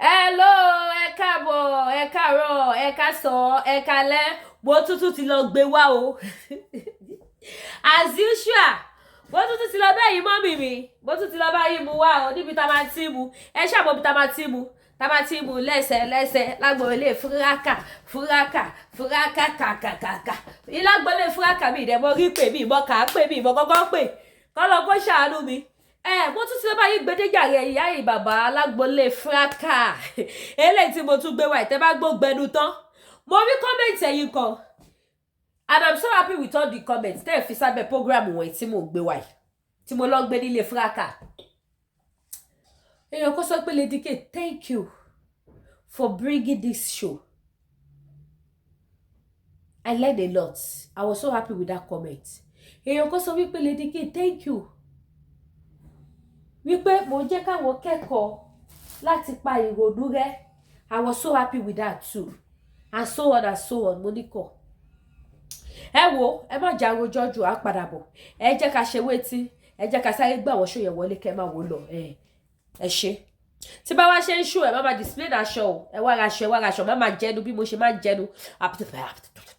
Hello, ẹ káàbọ̀, ẹ káàárọ̀, ẹ káàsán, ẹ káalẹ́, mo tún ti lọ gbé wá o. As usual, mo tún ti lọ bẹ́yìn mọ́mì mi, mo tún ti lọ bá yín mu wá o níbi tá a máa ti mu. Ẹ ṣàmọ́ bí tá a máa ti mu. Tá a máa ti mu lẹ́sẹ̀ lágbọ̀ọ́lé fúráká kàkàkàkà. Ìlágbọ̀ọ́lé fúráká mi ìdẹ̀mọ́ rí pè mí ìmọ̀ kà á pè mí ìmọ̀ kọ́kọ́ pè. Kọ́lọ́ kó ṣàánú mi. Mo tún ti lọ bá yín gbẹdẹjà rẹ ìyá yìí bàbá alágbọ̀ọ́lé fúráká. Eléyìí tí mo tún gbé wá ìtẹ́ bá gbógbẹnu tán. Mo rí kọ́mẹ̀ntì ẹ̀yìn kan. And I'm so happy with all the comments. Tẹ́ ẹ̀ fi sábẹ́ program wọ̀nyí tí mo gbé wá yìí. Tí mo lọ gbé nílé fúráká. Èèyàn kò sọ pé Lady K, thank you for bringing this show. I learned a lot. I was so happy with that comment. Èèyàn kò sọ wípé Lady K, thank you. Wípé mo jẹ́ káwọn kẹ́kọ̀ọ́ láti pa ìrònú rẹ́. I was so happy with that too. And so on, Monica. Ẹ wo, ẹ má jà rojọ́ jù á padà bọ̀. Ẹ jẹ́ ká ṣe wétí. Ẹ jẹ́ ká sáré gbà wọ́n ṣó yẹn wọlé kẹ́ máa wò lọ. Ẹ ṣe. Tí bá wá ṣe ń ṣó ẹ má máa display aṣọ o. Ẹ wá raṣọ, má máa jẹnu bí mo ṣe máa jẹnu.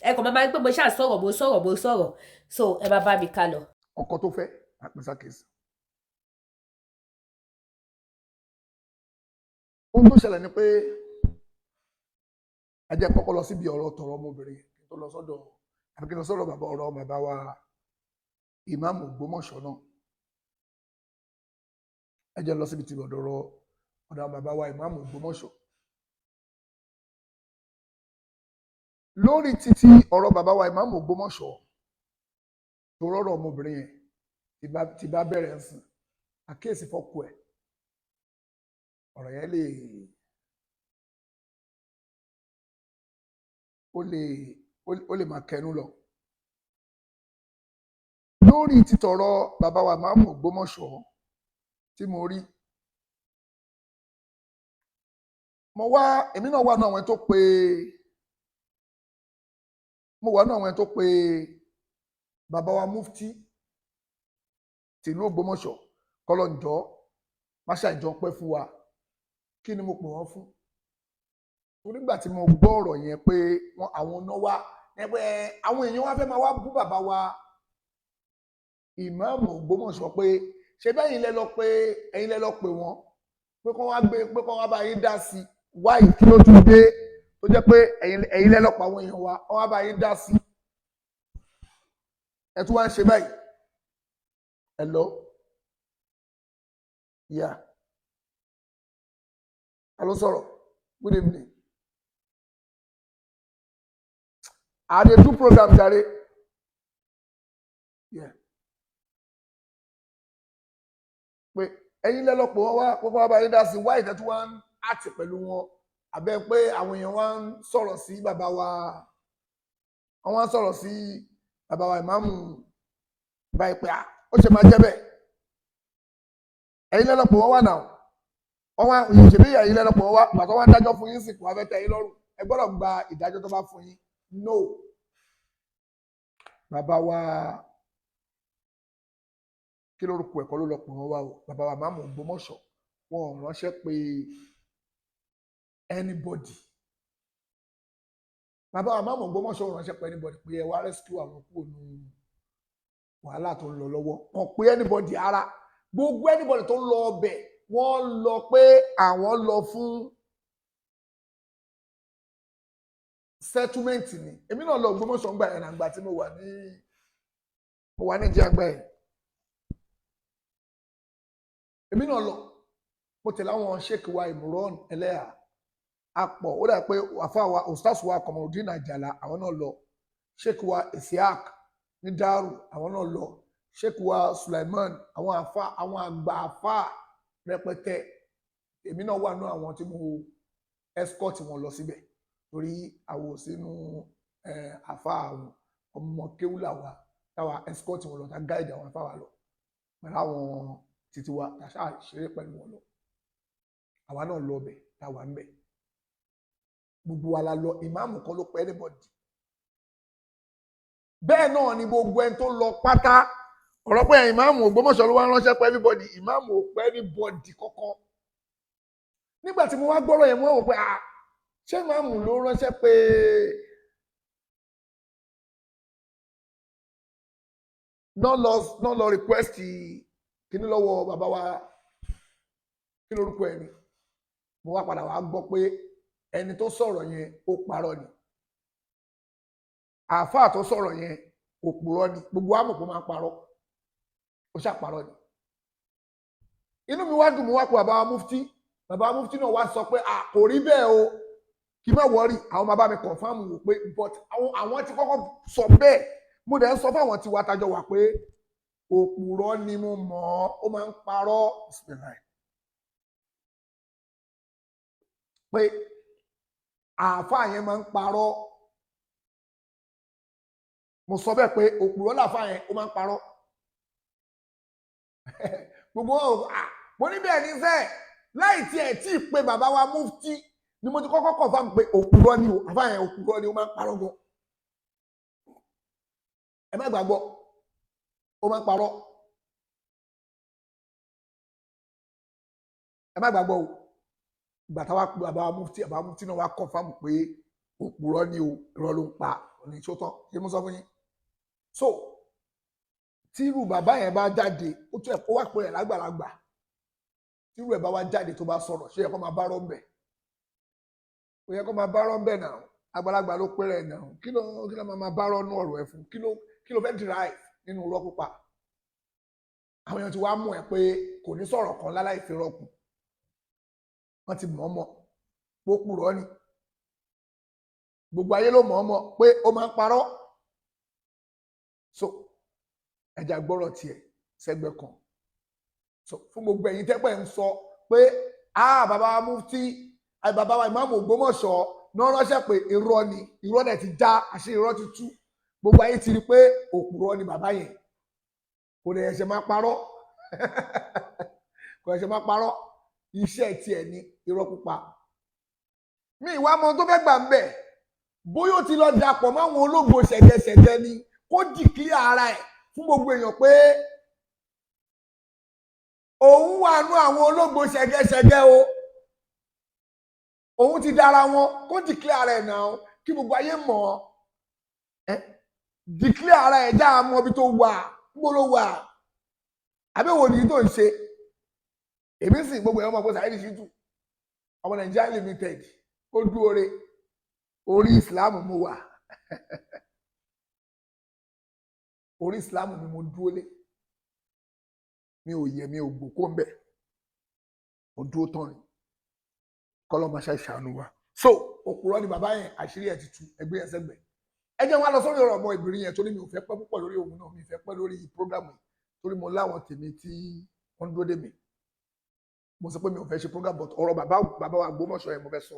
Ẹ kàn máa gbé mo ṣáà sọ̀rọ̀. So ẹ má bá mi ká lọ. Ọkọ tó fẹ́ àpèsákèsì. Ohun tó ṣẹlẹ̀ ni pé ẹ jẹ́ kọ́kọ́ lọ síbi ọ̀rọ̀ tọ̀rọ̀ ọmọbìnrin kí n tó lọ sọ́dọ̀ àbí kí n lọ sọ́dọ̀ bàbá wa ìmáàmù Ògbómọ̀ṣọ́ náà. Ẹ jẹ́ lọ síbi ti ọ̀dọ̀ bàbá wa ìmáàmù Ògbómọ̀ṣọ́. Lórí títí ọ̀rọ̀ bàbá wa ìmáàmù Ògbómọ̀ṣọ́ tó rọ̀rọ̀ ọmọbìnrin yẹn ti bá bẹ̀rẹ̀ ẹ̀sìn àkíyèsí fọ́kù ẹ̀ ọ̀rọ̀ yẹn ó lè máa kẹnu lọ. Lórí títọ̀rọ̀ bàbá wa ìmáàmù Ògbómọ̀ṣọ́ tí mo rí èmi náà wà náà àwọn tó pe bàbá wa mufti tìlú Ògbómọ̀ṣọ́ kọlọ́njọ́ máṣá ìjọ pẹ́ fún wa. Kí ni mo pè wọ́n fún? Nígbà tí mo gbọ́ ọ̀rọ̀ yẹn pé àwọn náà wá ẹgbẹ́ àwọn èèyàn wá fẹ́ máa wá bú bàbá wa ìmáàmù Ògbómọ̀ṣọ́ pé ṣe bẹ́yìn lẹ lọ pé wọ́n pé kọ́ wá bá yín dá sí wáyé kí ló tún dé tó jẹ́ pé ẹ̀yin lẹ lọ pa àwọn èèyàn wa wọ́n wá bá yín dá sí ẹ tún wá ń ṣe báyìí. Hello? Yeah. Hello, sọ̀rọ̀. Good evening. I dey do program jare. Yeah. Pé ẹ̀yin lẹ́lọ́pọ̀ wọn wá kókó wá bá yín dá sí wá ìtẹ́tù wá ń àtì pẹ̀lú wọn àbẹ́ pé àwọn èèyàn wá ń sọ̀rọ̀ sí bàbá wa wọ́n wá ń sọ̀rọ̀ sí bàbá wa ìmáàmù báyìí pé ó ṣe máa jẹ́ bẹ́ẹ̀. Ẹ̀yin lẹ́lọ́pọ̀ wọn wà náà wọ́n wá ìṣèlú ẹ̀yin lẹ́lọ́pọ̀ wọn wá gbàtọ́ wá dájọ́ fún yín sìnkú abẹ́tẹ̀ yín lọ́rùn ẹ gbọ́dọ̀ gba ìdájọ́ tó bá fún yín. No. Bàbá wa kí lórúkọ ẹ̀kọ́ ló lọ pọ̀ wọ́n wá o bàbá wa ìmáàmù Ògbómọ̀ṣọ́ wọn ò ránṣẹ́ pé anybody. Bàbá wa ìmáàmù Ògbómọ̀ṣọ́ ò ránṣẹ́ pé anybody pé ẹ wá rescue àwọn kúrò ní wàhálà tó ń lọ lọ́wọ́ wọn pé anybody ara gbogbo anybody tó ń lọ ọbẹ̀ wọ́n lọ pé àwọn lọ fún settlement ni. Èmi náà lọ Ògbómọ̀ṣọ́ ń gbà yẹn àgbà tí mo wà ní ìjẹ́ àgbà yẹn. Èmi náà lọ mo tẹ̀lé àwọn sheik wa Imran Eleha apọ̀ ó dà pé àfa wa ustaz wa Komorudin Ajala àwọn náà lọ sheik wa Isiaq ní Daru àwọn náà lọ sheik wa Sulaiman àwọn àgbà àfa rẹpẹtẹ. Èmi náà wà ní àwọn tí mo escort wọn lọ síbẹ̀ torí àwọn sínú àfa àwọn ọmọ kéwúlà wa táwa escort wọn lọ tá guide àwọn àfa wa lọ pẹ̀lú àwọn títí wa tàṣà ṣeré pẹ̀lú wọn lọ. Àwa náà lọ bẹ̀ táwa ń bẹ̀ gbogbo wa la lọ ìmáàmù kan ló pẹ́ anybody. Bẹ́ẹ̀ náà ni gbogbo ẹni tó lọ pátá ọ̀rọ̀ pé ìmáàmù Ògbómọ̀ṣọ́ ló wá ránṣẹ́ pé everybody ìmáàmù ò pẹ́ anybody kankan. nígbà tí mo wá gbọ́rọ̀ yẹn mo wò pé ṣé ìmáàmù ló ránṣẹ́ pé náà lọ request kíní lọ́wọ́ bàbá wa kí lórúkọ ẹni mo wá padà wá gbọ́ pé ẹni tó sọ̀rọ̀ yẹn ó parọ́ ni àáfàá tó sọ̀rọ̀ yẹn òpùrọ́ ni gbogbo àmọ̀ kó máa parọ́ ó ṣàparọ́ ni inú mi wá dùn mo wá pé bàbá wa mufti náà wá sọ pé kò rí bẹ́ẹ̀ o kí má wọ́rì àwọn bàbá mi confam wò pé but àwọn ti kọ́kọ́ sọ bẹ́ẹ̀ mo dẹ̀ ń sọ fáwọn tí wàá tajọ wà pé òpùrọ́ ni mo mọ̀ ọ́ ó máa ń parọ́ pé àáfàá yẹn máa ń parọ́ mo sọ bẹ́ẹ̀ pé òpùrọ́ làáfàá yẹn ó máa ń parọ́ gbogbo mo ní bẹ́ẹ̀ ní sẹ́ẹ̀ láì tiẹ̀ tí ì pé bàbá wa mufti ni mo ti kọ́kọ́ confirm pé òpùrọ́ ni o àáfàá yẹn òpùrọ́ ni ó máa ń parọ́ gan ẹ má gbàgbọ́ ó máa ń parọ́ ẹ má gbàgbọ́ o ìgbà táwa pé bàbá mufti náà wá confirm pé òpùrọ́ ni o irọ́ ló ń pa òní tó tán ṣé mo sọ fún yín so tírú bàbá yẹn bá jáde ó tún ẹ̀ kó wá pé ẹ̀ lágbàlagbà tírú ẹ̀ bá wá jáde tó bá sọ̀rọ̀ ṣé yẹ kó máa bá rọ́ ń bẹ̀ ó yẹ kó máa bá rọ́ ń bẹ̀ náà àgbàlagbà ló pẹ́rẹ́ ẹ̀ náà kí ló máa bá rọ́ nú ọ̀rọ̀ ẹ̀ fún kí ló fẹ́ derive nínú irọ́ pípa àwọn èèyàn ti wá mú ẹ pé kò ní sọ̀rọ̀ kan láláì fi rọ́kùn wọ́n ti mọ̀ ọ́ mọ̀ pé ó purọ́ ni gbogbo ayé ló mọ̀ ọ́ mọ̀ pé ó máa ń parọ́ so ẹja gbọ́rọ̀ tiẹ̀ sẹ́gbẹ́ kan so fún gbogbo ẹ̀yin tẹ́pẹ́ ń sọ pé bàbá wa mufti bàbá wa ìmáàmù Ògbómọ̀ṣọ́ náà ránṣẹ́ pé irọ́ ni irọ́ dẹ̀ ti já àṣírí irọ́ ti tú gbogbo ayé ti rí pé òpùrọ́ ni bàbá yẹn kò lè ẹ̀ṣẹ̀ máa parọ́ kò ẹ̀ṣẹ̀ máa parọ́ iṣẹ́ tiẹ̀ ní irọ́ pípa mi ìwà ọmọ tó fẹ́ gbà ń bẹ̀ bóyá ó ti lọ dàpọ̀ máwọn ológo ṣẹ̀gẹ̀ṣẹ̀gẹ̀ ni kó dìkílẹ̀ ara ẹ̀ fún gbogbo èèyàn pé òun wà nú àwọn ológo ṣẹ̀gẹ̀ṣẹ̀gẹ̀ o òun ti dára wọn kó dìkílẹ̀ ara ẹ̀ náà kí gbogbo ayé mọ̀ ọ́ dìkílẹ̀ ara ẹ̀ já mọ́ ibi tó wà gbóló wà àbẹ̀wò ní tó ń ṣe èmi sì gbogbo ẹ̀rọ ọmọ Saheed Shittu ọmọ Nigeria Limited ó dúró re orí Islam mo wà orí Islam ni mo dúró lé mi ò yẹ mi ò gbòkó ń bẹ mo dúró tán ni kọlọ máa ṣe ṣàánú wa so òpùrọ́ ni bàbá yẹn àṣírí ẹ̀ ti tú ẹgbẹ́ yẹn sẹ́gbẹ̀ ẹ jẹ́ wọn lọ sórí ọ̀rọ̀ ọmọ ìbìrin yẹn torí mi ò fẹ́ pẹ́ púpọ̀ lórí òun náà mi fẹ́ pẹ́ lórí prógrámù yìí torí mo láwọn tèmi tí wọ́n dúró dé mi mo sọ pé mi ò fẹ́ ṣe program but ọ̀rọ̀ bàbá wa Ògbómọ̀ṣọ́ yẹn mo fẹ́ sọ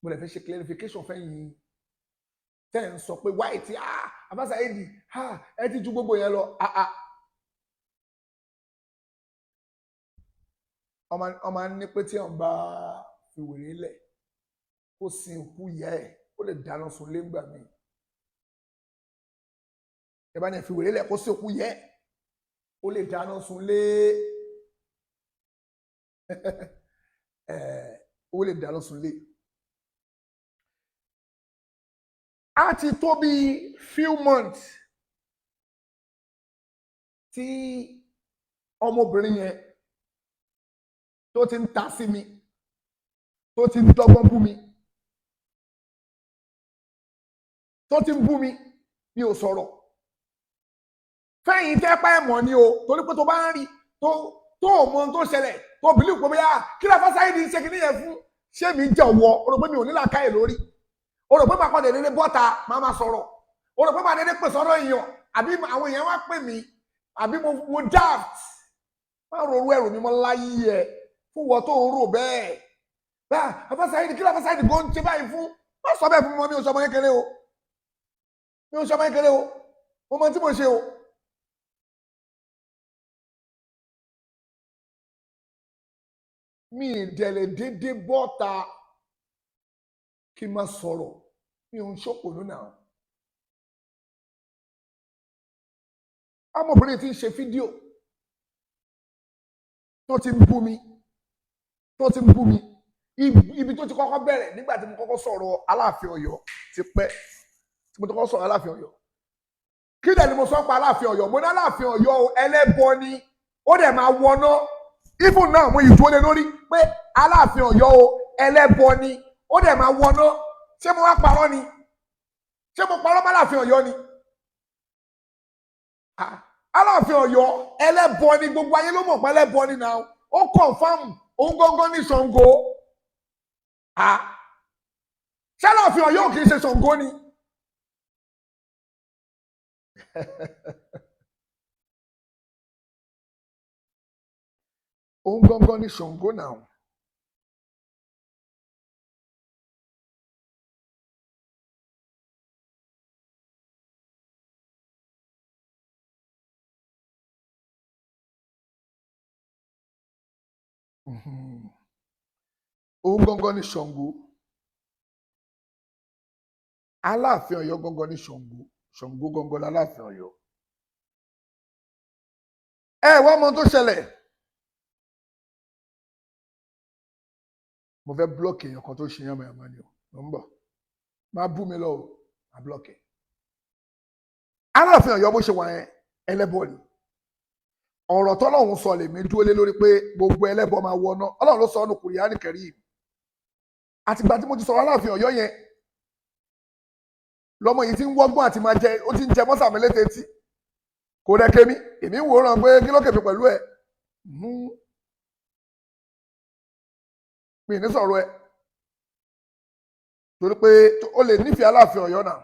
mo lè fẹ́ ṣe clarification fẹ́yìn tẹ́ ń sọ pé wáyé tí Àfáà Saheed ẹ ti ju gbogbo yẹn lọ ọmọ ní pé tí wọn bá fi wèrè lẹ̀ kó sin òkú ìyá ẹ̀ ó lè dáná sun lé ńgbà míì ẹ bá ní ẹ fi wèrè lẹ̀ kó sin òkú ìyá ẹ̀ ó lè dáná sun lé ó lè dáná sun lé á ti tó bí few months tí ọmọbìnrin yẹn tó ti ń ta sí mi tó ti ń dọ́gbọ́n bú mi tó ti ń bú mi mi ò sọ̀rọ̀ fẹ́yìn tẹ́pẹ́ mọ̀ ni o torí pé tó bá ń rí tó mọ ohun tó ṣẹlẹ̀ tó bìlí pé bóyá kí ló Àfáà Saheed ṣe kí nìyẹn fún ṣé mi jẹ́ ọ̀wọ́ o rò pé mi ò ní làákàyè lórí o rò pé màá kọ́ dédé bọ́ta máa máa sọ̀rọ̀ o rò pé màá dédé pè sọ́dọ̀ èèyàn àbí àwọn èèyàn wá pè mí àbí mo daft máa rorú ẹrù mi mọ́ láyé ẹ̀ fún wọ́n tó ń rò bẹ́ẹ̀ bá Àfáà Saheed kí ló Àfáà Saheed gan ṣe báyìí fún má sọ bẹ́ẹ̀ fún mi ò sọ ọmọ kékeré o mi ò sọ ọmọ kékeré o mo mọ tí mo ṣe o. Mi ìdẹ̀lẹ̀ dédé bọ́ta kí n máa sọ̀rọ̀ mi ò ń ṣòpònú náà. Ọmọbìnrin tí ń ṣe fídíò tó ti ń bú mi tó ti ń bú mi ibi tó ti kọ́kọ́ bẹ̀rẹ̀ nígbà tí mo kọ́kọ́ sọ̀rọ̀ Aláàfin Ọ̀yọ́ ti pẹ́ tí mo ti kọ́kọ́ sọ̀rọ̀ Aláàfin Ọ̀yọ́ kí dẹ̀ ni mo sọ pa Aláàfin Ọ̀yọ́ mo ní Aláàfin Ọ̀yọ́ ẹlẹ́bọ ni ó dẹ̀ máa wọná even náà mo yìí dúró lé lórí pé Aláàfin Ọ̀yọ́ ẹlẹ́bọ ni ó dẹ̀ máa wọná ṣé mo wá parọ́ ni ṣé mo parọ́ bá Aláàfin Ọ̀yọ́ ni Aláàfin Ọ̀yọ́ ẹlẹ́bọ ni gbogbo ayé ló mọ̀ pé ẹlẹ́bọ ni náà ó confirm òun gángan ní Ṣàngó ṣé Aláàfin Ọ̀yọ́ kì í ṣe Ṣàngó ni òun gángan ní Ṣàngó náà. Òun gangan ní Ṣàngó Aláàfin Ọ̀yọ́ gangan ní Ṣàngó Ṣàngó gangan l'Aláàfin Ọ̀yọ́. Ẹ wá mọ tó ṣẹlẹ̀ mo fẹ́ blọọkì èèyàn kan tó ṣe yán mẹ́rin ni o ló ń bọ̀ máa bú mi lọ o máa blọọkì. Aláàfin Ọ̀yọ́ bó ṣe wà yẹn ẹlẹ́bọ ni ọ̀rọ̀ tọ́lọ́run sọ lèmi dúró lé lórí pé gbogbo ẹlẹ́bọ máa wọná Ọlọ́run ló sọ ọ́nù Kùránì Kẹ́rímù àtìgbà tí mo ti sọ̀rọ̀ Aláàfin Ọ̀yọ́ yẹn lọ́mọ yìí ti ń wọ́gbọ́n àti máa jẹ ó ti ń jẹ mọ́sàmí létí etí kò dẹ̀ kémi èmi ń wòran pé kí ló kèmí pẹ̀lú ẹ̀ mi ní sọ̀rọ̀ ẹ̀ torí pé ó lè nífẹ̀ẹ́ Aláàfin Ọ̀yọ́ náà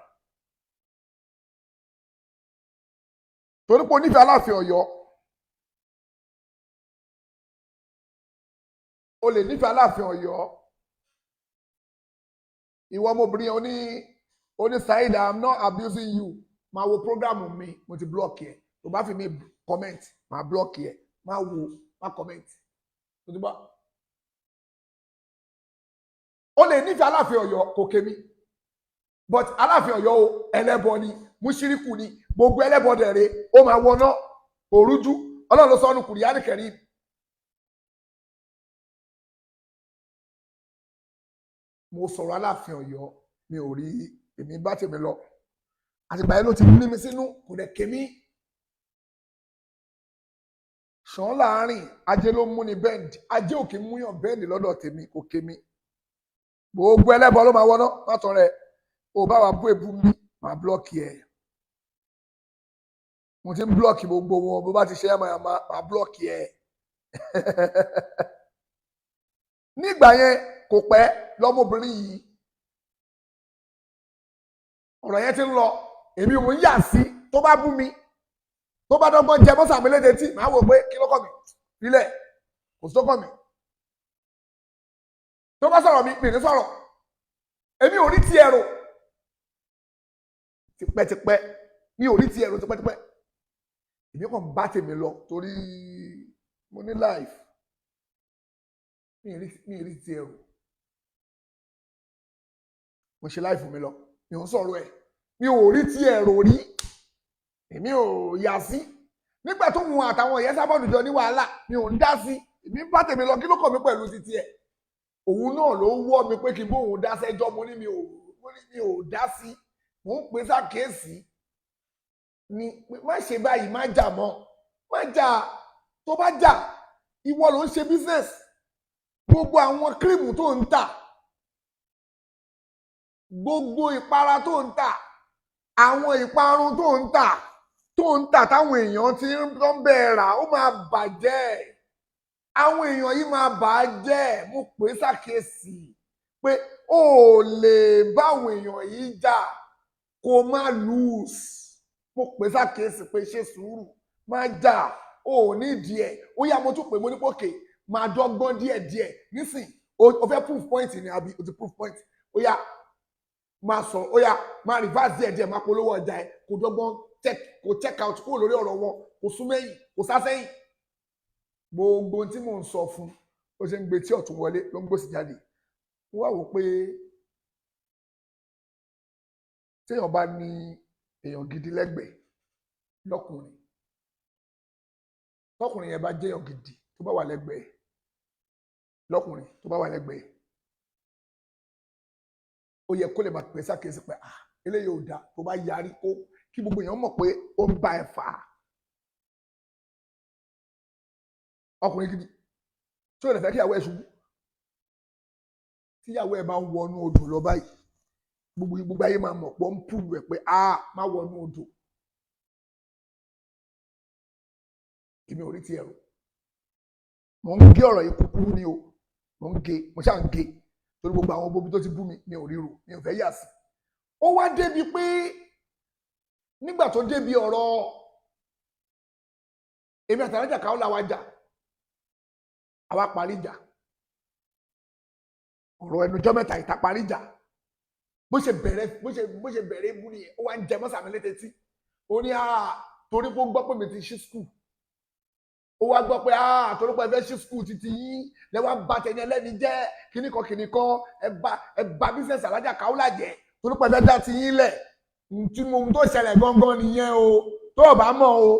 torí pé ó nífẹ̀ẹ́ Aláàfin Ọ̀yọ́ ó lè nífẹ̀ẹ́ Aláàfin Ọ̀yọ́ ìwọ ọmọbìnrin oní Saheed I'm not abusing you máa wo program mi mo ti block yẹ tó bá fi mi comment máa block yẹ máa wo máa comment tó ti bá ó lè nífẹ̀ẹ́ Aláàfin Ọ̀yọ́ kò kémi but Aláàfin Ọ̀yọ́ o ẹlẹ́bọ ni mùṣírìkù ni gbogbo ẹlẹ́bọ dẹ̀rẹ̀ ó máa wọná òrújú Ọlọ́run ló sọ ọ́nù Kùránì Kẹ́rímù. Mo sọ̀rọ̀ Aláàfin Ọ̀yọ́ mi ò rí èmi bá tèmi lọ àtìgbà yẹn ló ti ní mi sínú kò dẹ̀ kémi ṣàn láàrin ajé ló mú ni bend ajé òkè múyàn bend lọ́dọ̀ tèmi kò kémi gbogbo ẹlẹ́bọ ló máa wọná má tọrẹ ò bá wa bú èbú mi máa blọọkì ẹ mo ti ń blọọkì gbogbo wọn bó bá ti ṣe yamayama máa blọọkì ẹ nígbà yẹn kò pẹ́ lọ́mọbìnrin yìí ọ̀rọ̀ yẹn ti ń lọ èmi ò ń yà sí tó bá bú mi tó bá dọ́gbọ́n jẹ mọ́sàmí lédè tí màá wò pé kí ló kọ́ mi nílẹ̀ kò sí tó kọ́ mi tó bá sọ̀rọ̀ mi ní sọ̀rọ̀ èmi ò rí ti ẹ̀rọ tipẹ́tipẹ́ mi ò rí ti ẹ̀rọ tipẹ́tipẹ́ èmi kàn bá tèmi lọ torí mo ní life mi rí ti ẹ̀rọ mo ṣe life mi lọ mi ò ń sọ̀rọ̀ ẹ̀ mi ò rí ti ẹ̀rọ rí èmi ò yà sí nígbà tó hun àtàwọn ìyẹn sábọ̀dù jọ ní wàhálà mi ò ń dá sí èmi bá tèmi lọ kí ló kàn mí pẹ̀lú títí ẹ̀ òun náà ló wọ́ mi pé kí n bóun dá sẹ́jọ́ mo ní mi ò dá sí mò ń pè sákèésí ni má ṣe báyìí má jà mọ́ má jà tó bá jà ìwọ ló ń ṣe business gbogbo àwọn kírìmù tó ń tà gbogbo ìpara tó ń tà àwọn ìparun tó ń tà táwọn èèyàn ti ń bẹ̀ẹ̀ rà ó máa bàjẹ́ àwọn èèyàn yìí máa bà á jẹ́ mo pè é ṣàkíyèsí pé ó lè báwọn èèyàn yìí jà kó má lose mo pè é ṣàkíyèsí pé ṣe sùúrù má jà ó nídìí ẹ̀ ó yá mo tún pè mo ní pòkè máa dọ́gbọ́n díẹ̀díẹ̀ nísìn o fẹ́ proof point ni àbí o ti proof point ó yá máa sọ ó yá máa reverse díẹ̀díẹ̀ máa polówó ọjà ẹ̀ kó dọ́gbọ́n check out kúrò lórí ọ̀rọ̀ wọn kò sún mẹ́yìn kò sá sẹ́yìn gbogbo tí mò ń sọ fún ó ṣe ń gbé tí ọ̀tún wọlé ló ń gbòsì jáde wọ́n wá wò pé téèyàn bá ní èèyàn gidi lẹ́gbẹ̀ẹ́ lọ́kùnrin tọkùnrin yẹn bá jẹ́ èèyàn gidi tó bá wà lẹ́gbẹ̀ẹ́ lọ́kùnrin tó bá wà lẹ́gbẹ̀ẹ́ ó yẹ kó lè máa pè sákèsí pé eléyìí ò dáa tó bá yarí kó kí gbogbo èèyàn mọ̀ pé ó ń bá ẹ fà á ọkùnrin gidi tí ó lè fẹ́ kí ìyàwó ẹ ṣubú tí ìyàwó ẹ bá ń wọnú odò lọ báyìí gbogbo ayé máa mọ̀ pé ó ń pùlù ẹ pé má wọnú odò èmi ò rí ti ẹ̀rù mo ń gé ọ̀rọ̀ yìí kúkúrú ni o mo ń gé mo ṣáà ń gé torí gbogbo àwọn bobi tó ti bú mi ò ríro mi ò fẹ́ yà sí ó wá débi pé nígbà tó débi ọ̀rọ̀ èmi àtàlájà káwọ́ làwa jà àwa parí ìjà ọ̀rọ̀ ẹnujọ́ mẹ́ta ìta parí ìjà bó ṣe bẹ̀rẹ̀ ibú nìyẹn ó wá ń jẹ mọ́sàmí létetí ó ní torí pé ó gbọ́ pé mi ti ṣí skul ó wá gbọ́ pé torí pé ẹ fẹ́ ṣí skul títí yín lẹ́wọ́n bá tẹ̀yìn ẹlẹ́ni jẹ́ kíníkan ẹ bá bísẹ̀sì alájà káwọ́là jẹ́ torí pé ẹ fẹ́ dá ti yín lẹ̀ tí mo tó ṣẹlẹ̀ gangan nìyẹn o tó o bá mọ̀ o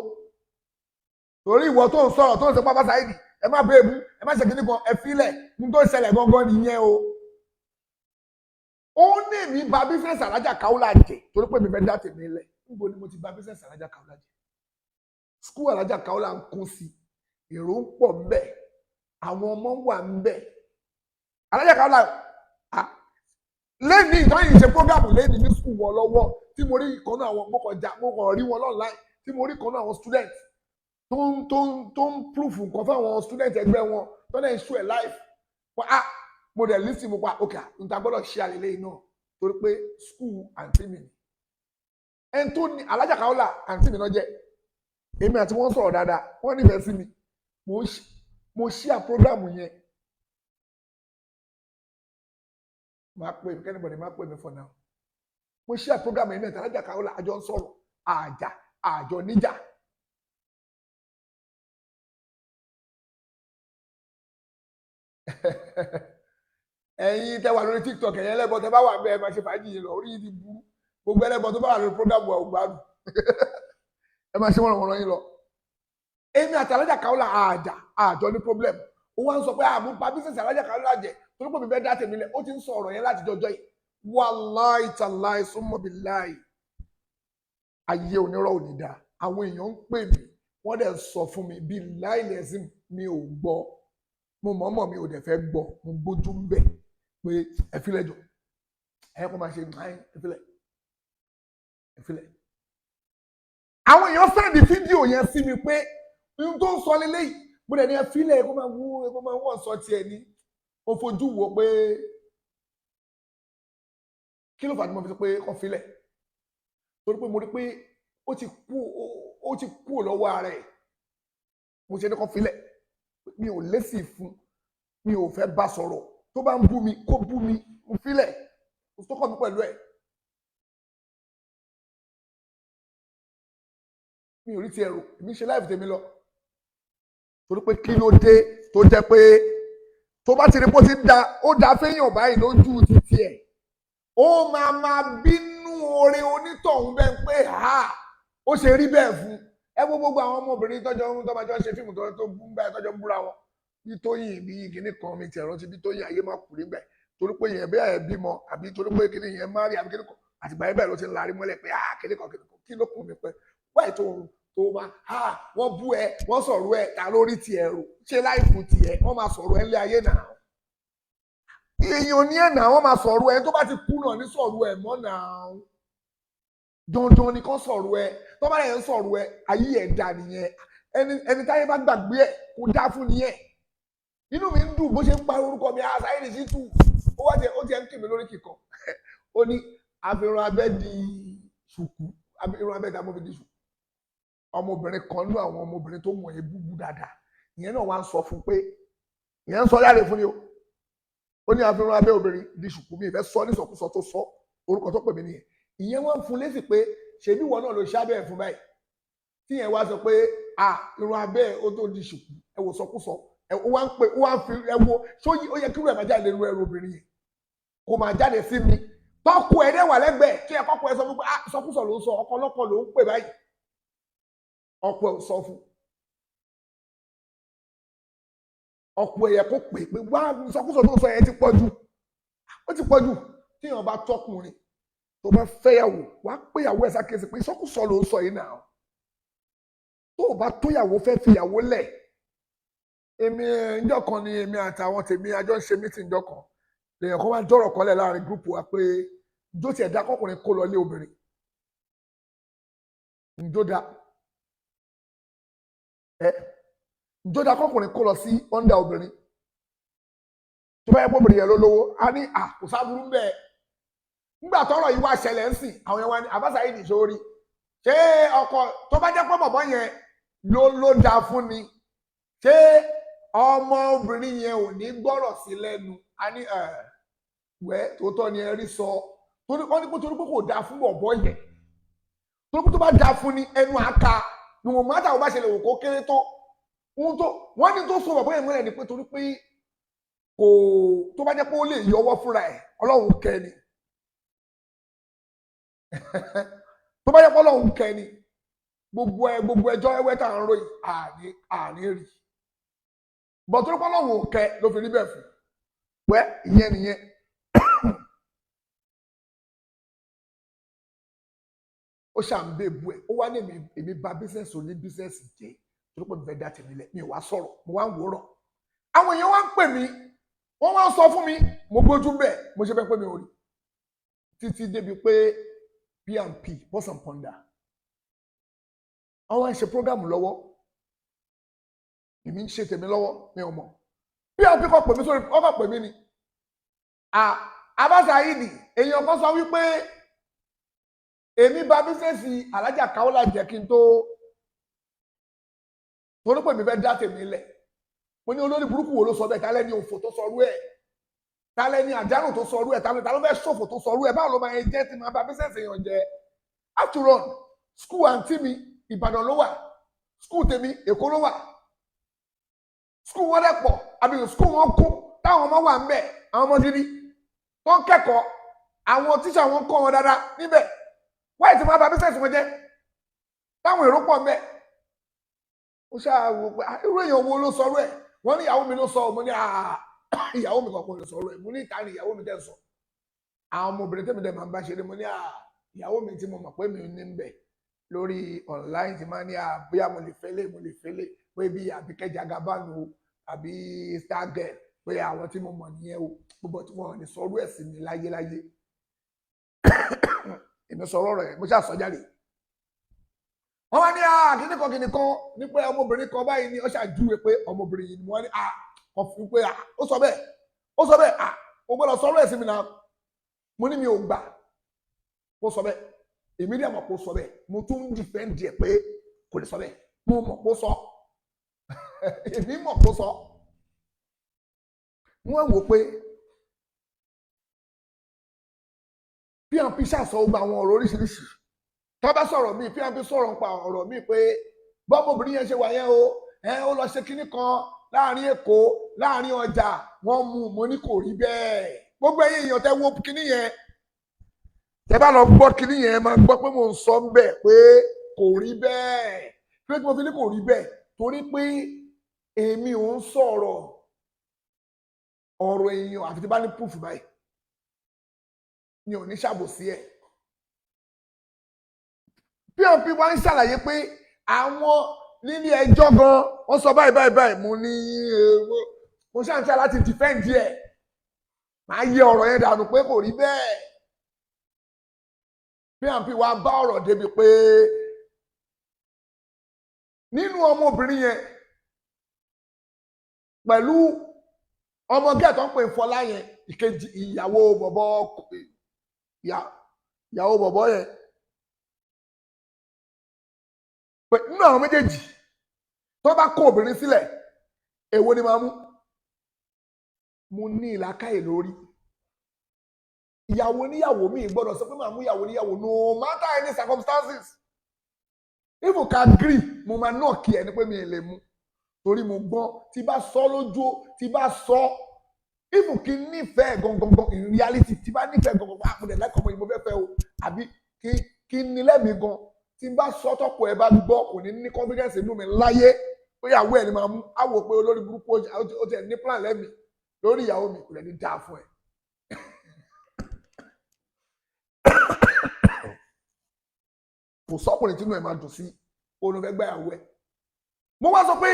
torí ìwọ tó ń sọ̀rọ̀ tó ń sọ pápá sáyidì ẹ má bẹ́ẹ̀ bú ẹ má ṣe kíníkan ẹ filẹ̀ mo tó ṣẹlẹ̀ gangan nìyẹn o ó ní mi bá bísẹ̀sì alájà káwọ́là jẹ́ torí pé mi fẹ́ dá tèmi lẹ̀ níbo ni mo ti bá bísẹ̀sì alájà káwọ́là jẹ́ skul alájà káwọ́là ń kún sí èrò ń pọ̀ ńbẹ̀ àwọn ọmọ wà ńbẹ̀ alájà káwọ́là lẹ́ni ìtàn yìí ṣe prógámù lẹ́ni ní skul wọn lọ́wọ́ tí mo rí ìkànnì àwọn mo kàn rí wọn online tí mo rí ìkànnì àwọn student tó ń proof nǹkan fáwọn student ẹgbẹ́ wọn tó dẹ̀ ń show ẹ̀ live mo dẹ̀ lísì mo pa òkè níta gbọ́dọ̀ ṣe àlélẹ́ yìí náà torí pé skul àǹtí mi ẹni tó ní alájà káwọ́là àǹtí mi náà jẹ́ èmi àti wọn sọ̀rọ̀ dáadáa wọ́n nífẹ̀ẹ́ sí mi mo share program yẹn máa pè mí kẹ́nìbọ̀dì máa pè mí for now mo share program yẹn mẹ́ta alájà káwọ́là àjọ ń sọ̀rọ̀ àjọ níjà ẹ̀yin tẹ́ wà lórí TikTok ẹ̀yin ẹlẹ́bọ tẹ́ bá wà bẹ́ẹ̀ máa ṣe fàájì yìí lọ orí yìí ti burú gbogbo ẹlẹ́bọ tó bá wà lórí program wa ò gbádùn ẹ máa ṣe wọ́n yín lọ èmi àti alájà káwọ́là àjọ ní problem ó wá ń sọ pé àmú pa bísẹ̀sì alájà káwọ́là jẹ torí pé mi fẹ́ dá tèmi lẹ̀ ó ti ń sọ ọ̀rọ̀ yẹn láti jọjọ́ yìí wàláì tàláì súnmọ́bí láì ayé onírọ̀ ò ní dá àwọn èèyàn ń pè mí wọ́n dẹ̀ sọ fún mi bí láì lẹ́sìn mi ò gbọ́ mo mọ̀ọ́mọ̀ mi ò dẹ̀ fẹ́ gbọ́ mo gbójú ń bẹ̀ pé ẹ filẹ̀ jọ ẹ kó máa ṣe ẹ filẹ̀ àwọn èèyàn sẹ́ndì fídíò yẹn sí mi pé n tó ń sọ lélẹ́yìí mo dẹ̀ ní ẹ filẹ̀ kó máa wọ́n sọ tiẹ̀ ní mo fojú wo pé kí ló fà á tí mo fi sọ pé kó filẹ̀ torí pé mo rí pé ó ti kú lọ́wọ́ ara ẹ̀ mo ṣe ní kó filẹ̀ mi ò lésì fún mi ò fẹ́ bá sọ̀rọ̀ tó bá ń bú mi kó bú mi mo filẹ̀ mo tó kọ́ mi pẹ̀lú ẹ̀ mi ò rí ti ẹ̀rù èmi ṣe láìpẹ́ tèmi lọ torí pé kí ló dé tó jẹ́ pé tó bá ti rí bó ti ó da fẹ́yàn báyìí lójú títí ẹ̀ ó máa bínú oore onítọ̀hún bẹ́ẹ̀ pé ó ṣe rí bẹ́ẹ̀ fún ẹ gbogbo àwọn ọmọbìnrin tọ́jọ́ ṣe fíìmù tó bú báyìí tọ́jọ́ ń búra wọn bí Tóyìn bí kíní kan mi ti ẹ̀rọ ti bí Tóyìn ayé máa kù nígbà torí pé yẹn bẹ́ẹ̀ ẹ̀ bímọ àbí torí pé kíní yẹn má rí àbí kíní kan àtìgbà yẹn bẹ́ẹ̀ ló ti ń larí mọ́lẹ̀ pé kíní kan kí ló kù mí pẹ́ wáyé tó máa wọ́n bú ẹ wọ́n sọ̀rọ̀ ẹ ta lórí ti ẹ̀rù ṣé láìpù tiẹ̀ wọ́n máa sọ̀rọ̀ ẹ ńlẹ̀ ayé náà èèyàn ní ẹ̀ náà wọ́n máa sọ̀rọ̀ ẹ tó bá ti kú náà ní sọ̀rọ̀ ẹ mọ́ náà dandan ni kán sọ̀rọ̀ ẹ tó bá yẹn ń sọ̀rọ̀ ẹ ayé ẹ̀ dà nìyẹn ẹni táyé bá gbàgbé ẹ kò dá fún nìyẹn inú mi ń dùn bó ṣe ń parí orúkọ mi Saheed Shittu ó tiẹ̀ ń kì mí lórí kíkọ ó ní àfihàn abẹ́ di ṣùkú àfihàn abẹ́ di amófin di ṣùkú ọmọbìnrin kan ní àwọn ọmọbìnrin tó mọ̀ ẹ́ búbú dáadáa ìyẹn náà wá ń sọ fún pé ìyẹn ń sọ láre fún ni ó ní àfihàn abẹ́ obìnrin di ṣùkú mi ìfẹ́ sọ nísọkúsọ tó sọ orúkọ tó pè mí nìyẹn ìyẹn wọ́n ń fún lésì pé ṣèbí wọn náà ló ṣábẹ́ ẹ̀ fún báyìí tí ìyẹn wá sọ pé irun abẹ́ ó tó di ṣùkú ẹ wò sọkúsọ ẹ wá ń pè ó wá ń fi ẹ wo ṣó ó yẹ kí irú ẹ̀ máa jáde lórí ẹrù obìnrin yẹn kò máa jáde sí mi tọ́kù ẹ̀ dẹ́wà lẹ́gbẹ̀ẹ́ kí ẹ kọ́kọ́ ẹ sọ fún pé sọkúsọ ló ń sọ ọkọ ọlọ́kọ ló ń pè báyìí ọ̀pọ̀ sọ fún ọ̀pọ̀ ẹ̀yẹ kó pè pé wá sọkúsọ tó sọ yẹn ti pọ̀ jù ó ti pọ̀ jù tíyàn bá tọkùnrin tó bá fẹ́yàwó wá péyàwó ẹ̀ sákèsí pé sọkúsọ ló ń sọ yìí náà tó o bá tóyàwó fẹ́ fìyàwó lẹ̀ èmi ǹjọ́ kan ni èmi àtàwọn tèmi àjọ ń ṣe mítì ǹjọ́ kan lèèyàn kan wá dọ̀rọ̀ kọ́lẹ̀ láàrin gúrùpù wa pé njó tiẹ̀ dá kọkùnrin kó lọ lé obìnrin njó dá njó dá kọkùnrin kó lọ sí ọ́ndà obìnrin tó bá yẹ kó obìnrin yẹn ló lówó a ní kò sábúrú ń bẹ́ẹ̀ nígbà tọ́rọ̀ yìí wá ṣẹlẹ̀ ń sìn àwọn yẹn wá ní àbáṣà yìí nìṣó rí ṣé ọkọ tó bá jẹ́ pé bọ̀bọ́ yẹn ló dáa fún ni ṣé ọmọ obìnrin yẹn ò ní gbọ́rọ̀ sí lẹ́nu a ní wẹ́ tòótọ́ ni ẹ rí sọ torí pé kò dáa fún bọ̀bọ́ yẹn torí pé tó bá dáa fún ni ẹnu àka ni wọn máa tàwọn bá ṣẹlẹ̀ wò kó kéré tó wọ́n ní tó sọ bọ̀bọ́ yẹn mọ́lẹ̀ ni pé torí pé kò tó bá jẹ́ pé ó lè yọwọ́ fúnra ẹ̀ ọlọ́run kẹ́ ni tó bá yẹ kó lọ́hùn kẹ́ni gbogbo ẹjọ́ ẹwẹ́ tá à ń ròyìn àní rí bọ̀ tó kọ́ lọ́hùn kẹ́ ló fi rí bẹ́ẹ̀ fún wẹ́ ìyẹn nìyẹn ó ṣàǹbẹ̀bù ẹ̀ ó wá ní èmi bà bísẹ̀sì òní bísẹ̀sì jẹ́ tó pé mi fẹ́ dá tèmi lẹ̀ mi ò wá sọ̀rọ̀ mo wá ń wòrọ̀ àwọn èèyàn wá ń pè mí wọ́n wá ń sọ fún mi mo gbójú bẹ́ẹ̀ mo ṣe fẹ́ pé mi ò rí títí débi pé P&P Boss and Ponder àwọn ṣe program lọ́wọ́ èmi ń ṣe tèmi lọ́wọ́ mi ò mọ̀ P&P kọ́ pè mí sórí ọkọ̀ pè mí ni Abacha Saheed èèyàn kan sọ wípé èmi bà bísẹ̀sì Alájà Kaola jẹ́ kí n tó torí pé mi fẹ́ dá tèmi lẹ̀ mo ní olórí burúkú wo ló sọ bẹ́ẹ̀ tálẹ́ ní òfò tó sọrú ẹ̀ tálẹ́ ní àjálù tó sọrú ẹ̀ tálẹ́ ló fẹ́ ṣòfò tó sọrú ẹ̀ báwo ló máa ń jẹ́ tí máa bà bísẹ̀sì èèyàn jẹ́ after all school àǹtí mi Ìbàdàn ló wà school tèmi Èkó ló wà school wọn dẹ̀ pọ̀ àbí school wọn kún táwọn ọmọ wà ń bẹ̀ àwọn ọmọ gidi tó ń kẹ́kọ̀ọ́ àwọn tíṣà wọn kọ́ wọn dáadáa níbẹ̀ wáyé tí máa bà bísẹ̀sì wọn jẹ́ táwọn èrò pọ̀ ń bẹ̀ ó ṣáà wò pé irú èèyàn wo ló sọrú ẹ̀ wọ́n ní ìyàwó mi ló sọ mo ní ìyàwó mi kankan ló sọ̀rọ̀ ẹ̀ mo ní ìta ni ìyàwó mi tẹ̀ sọ àwọn ọmọbìnrin tẹ̀mí dẹ̀ máa ń bá ṣeré mo ní ìyàwó mi tí mo mọ̀ pé mi ní ń bẹ̀ lórí online ti máa ní bóyá mo lè fẹ́lẹ̀ pé bí Àbíkẹ́ Jagaban o àbí Stargurl pé àwọn tí mo mọ̀ nìyẹn o gbogbo tí wọ́n ní sọ̀rọ̀ ẹ̀ sí mi láyéláyé èmi sọ̀rọ̀ rẹ̀ mo ṣáà sọ jáde wọ́n wá ní kìnnìkan nípa ọmọbìnrin kan báyìí ni ó ṣàjúwe pé ọmọbìnrin yìí ni wọ́n ní ọ̀fun pé ó sọ bẹ́ẹ̀ ó gbọ́dọ̀ sọ̀rọ̀ ẹ̀ sí mi náà mo ní mi ò gbà kó sọ bẹ́ẹ̀ èmi dẹ̀ mọ̀ kó sọ bẹ́ẹ̀ mo tún ń dìfẹ́ǹdì ẹ̀ pé kò lè sọ bẹ́ẹ̀ mo mọ̀ kó sọ èmi mọ̀ kó sọ wọ́n wò pé P&P ṣàṣọ gba àwọn ọ̀rọ̀ oríṣiríṣi tó bá sọ̀rọ̀ míì P&P sọ̀rọ̀ nípa ọ̀rọ̀ míì pé bọ́mọbìnrin yẹn ṣe wà yẹn ó lọ ṣe kinní kan láàrin Èkó láàrin ọjà wọ́n mú mo ní kò rí bẹ́ẹ̀ gbogbo ẹ̀yin èèyàn tẹ́ wo kinní yẹn tẹ́ bá lọ gbọ́ kinní yẹn máa gbọ́ pé mo ń sọ ń bẹ̀ pé kò rí bẹ́ẹ̀ pé mo fi ní kò rí bẹ́ẹ̀ torí pé èmi ò ń sọ̀rọ̀ ọ̀rọ̀ èèyàn àfi tí bá ní proof báyìí mi ò ní ṣàbòsí ẹ̀ P&P wá ń ṣàlàyé pé àwọn nílé ẹjọ́ gan wọ́n sọ báyìí mo ní mo ṣàǹtí láti defend ẹ̀ máa yẹ ọ̀rọ̀ yẹn dànù pé kò rí bẹ́ẹ̀ P&P wá bá ọ̀rọ̀ débi pé nínú ọmọbìnrin yẹn pẹ̀lú ọmọ gẹ́ẹ̀tọ́ ń pè Fọlá yẹn ìkejì ìyàwó bọ̀bọ̀ yẹn pé nínú àwọn méjèèjì tó bá kó obìnrin sílẹ̀ èwo ni máa mú mo ní ìlàkàyè lórí ìyàwó níyàwó mi gbọ́dọ̀ sọ pé màá mú ìyàwó níyàwó no matter any circumstances if you can agree mo máa náà kí ẹni pé mi ì lè mú torí mo gbọ́n tí bá sọ lójú tí bá sọ if you kí nífẹ̀ẹ́ gangan in reality tí bá nífẹ̀ẹ́ gangan àpòdẹ̀ lẹ́kọ̀ọ́ mo yìí mo fẹ́ fẹ́ o àbí kí ní lẹ́mìí gan tí bá sọ tọ́pọ̀ ẹ bá gbọ́ kò ní ní confidence inú mi láyé pé ìyàwó ẹ̀ ni máa mú á wò pé olórí burúkú ó ti ẹ̀ ní plan lẹ́mìí lórí ìyàwó mi kò lè ní dáa fún ẹ. kò sọ́kùnrin tínú ẹ̀ máa dùn sí òun fẹ́ gbá ìyàwó ẹ̀. mo wá sọ pé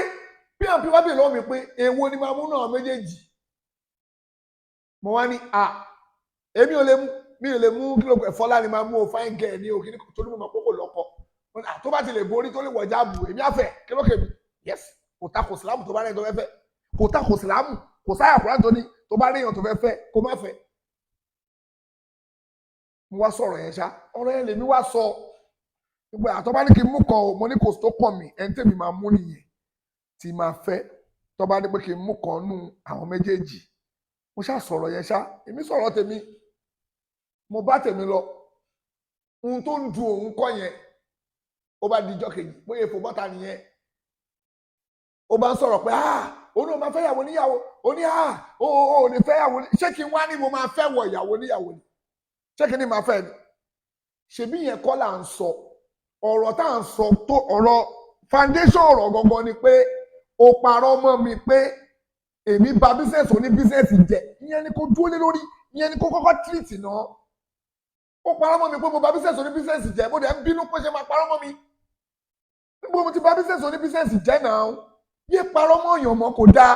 pmp wá bèèrè lọ́wọ́ mi pé èwo ni máa mú náà méjèèjì. mo wá ní èmi ò lè mú mi ò lè mú kí ló pẹ̀ Fọlá ni máa mú o fine girl ní òkè torí mo mọ̀ pé kò lọ́kọ. tó bá ti lè borí tó lè wọ̀ jáàbù èmi àfẹ́ kí ló kèmí yes kò ta kò sílámù tó bá rẹ̀ tó fẹ́ fẹ́ kò ta kò sílámù kò sáyà kúrò tó ní tó bá ríyàn tó fẹ́ fẹ́ kó má fẹ́. mo wá sọ̀rọ̀ yẹn ṣá ọ̀rọ̀ yẹn lèmi wá sọ gbogbo àtọ́ bá ní kí n mú kan o mo ní kò tó kàn mí ẹni tèmi máa mú nìyẹn tí máa fẹ́ tó bá ní pé kí n mú kan nú àwọn méjèèjì mo ṣá sọ̀rọ̀ yẹn ṣá èmi sọ̀rọ̀ tèmi mo bá tèmi lọ ohun tó ń du òun kọ́ yẹn ó bá di ijọ́ kejì bóyá èfò bọ́ta nìyẹn ó bá ń sọ̀rọ̀ pé òun náà máa fẹ́ yàwó níyàwó ó ní ó ní fẹ́ yàwó ṣé kí n wá ní mo máa fẹ́ wọ ìyàwó níyàwó ni ṣé kí ni máa fẹ́ ni ṣebí yẹn kọ́ là ń sọ ọ̀rọ̀ tá à ń sọ tó ọ̀rọ̀ foundation ọ̀rọ̀ gangan ni pé ó parọ́ mọ́ mi pé èmi bà business oní business jẹ́ ìyẹn ni kò dúró lé lórí ìyẹn ni kò kọ́kọ́ treat náà ó parọ́ mọ́ mi pé mo bà business oní business jẹ́ mo dẹ̀ ń bínú pé ṣe máa parọ́ mọ́ mi nígbà mo ti bà business oní business jẹ́ náà yé parọ́ mọ́ èèyàn mọ́ kò dáa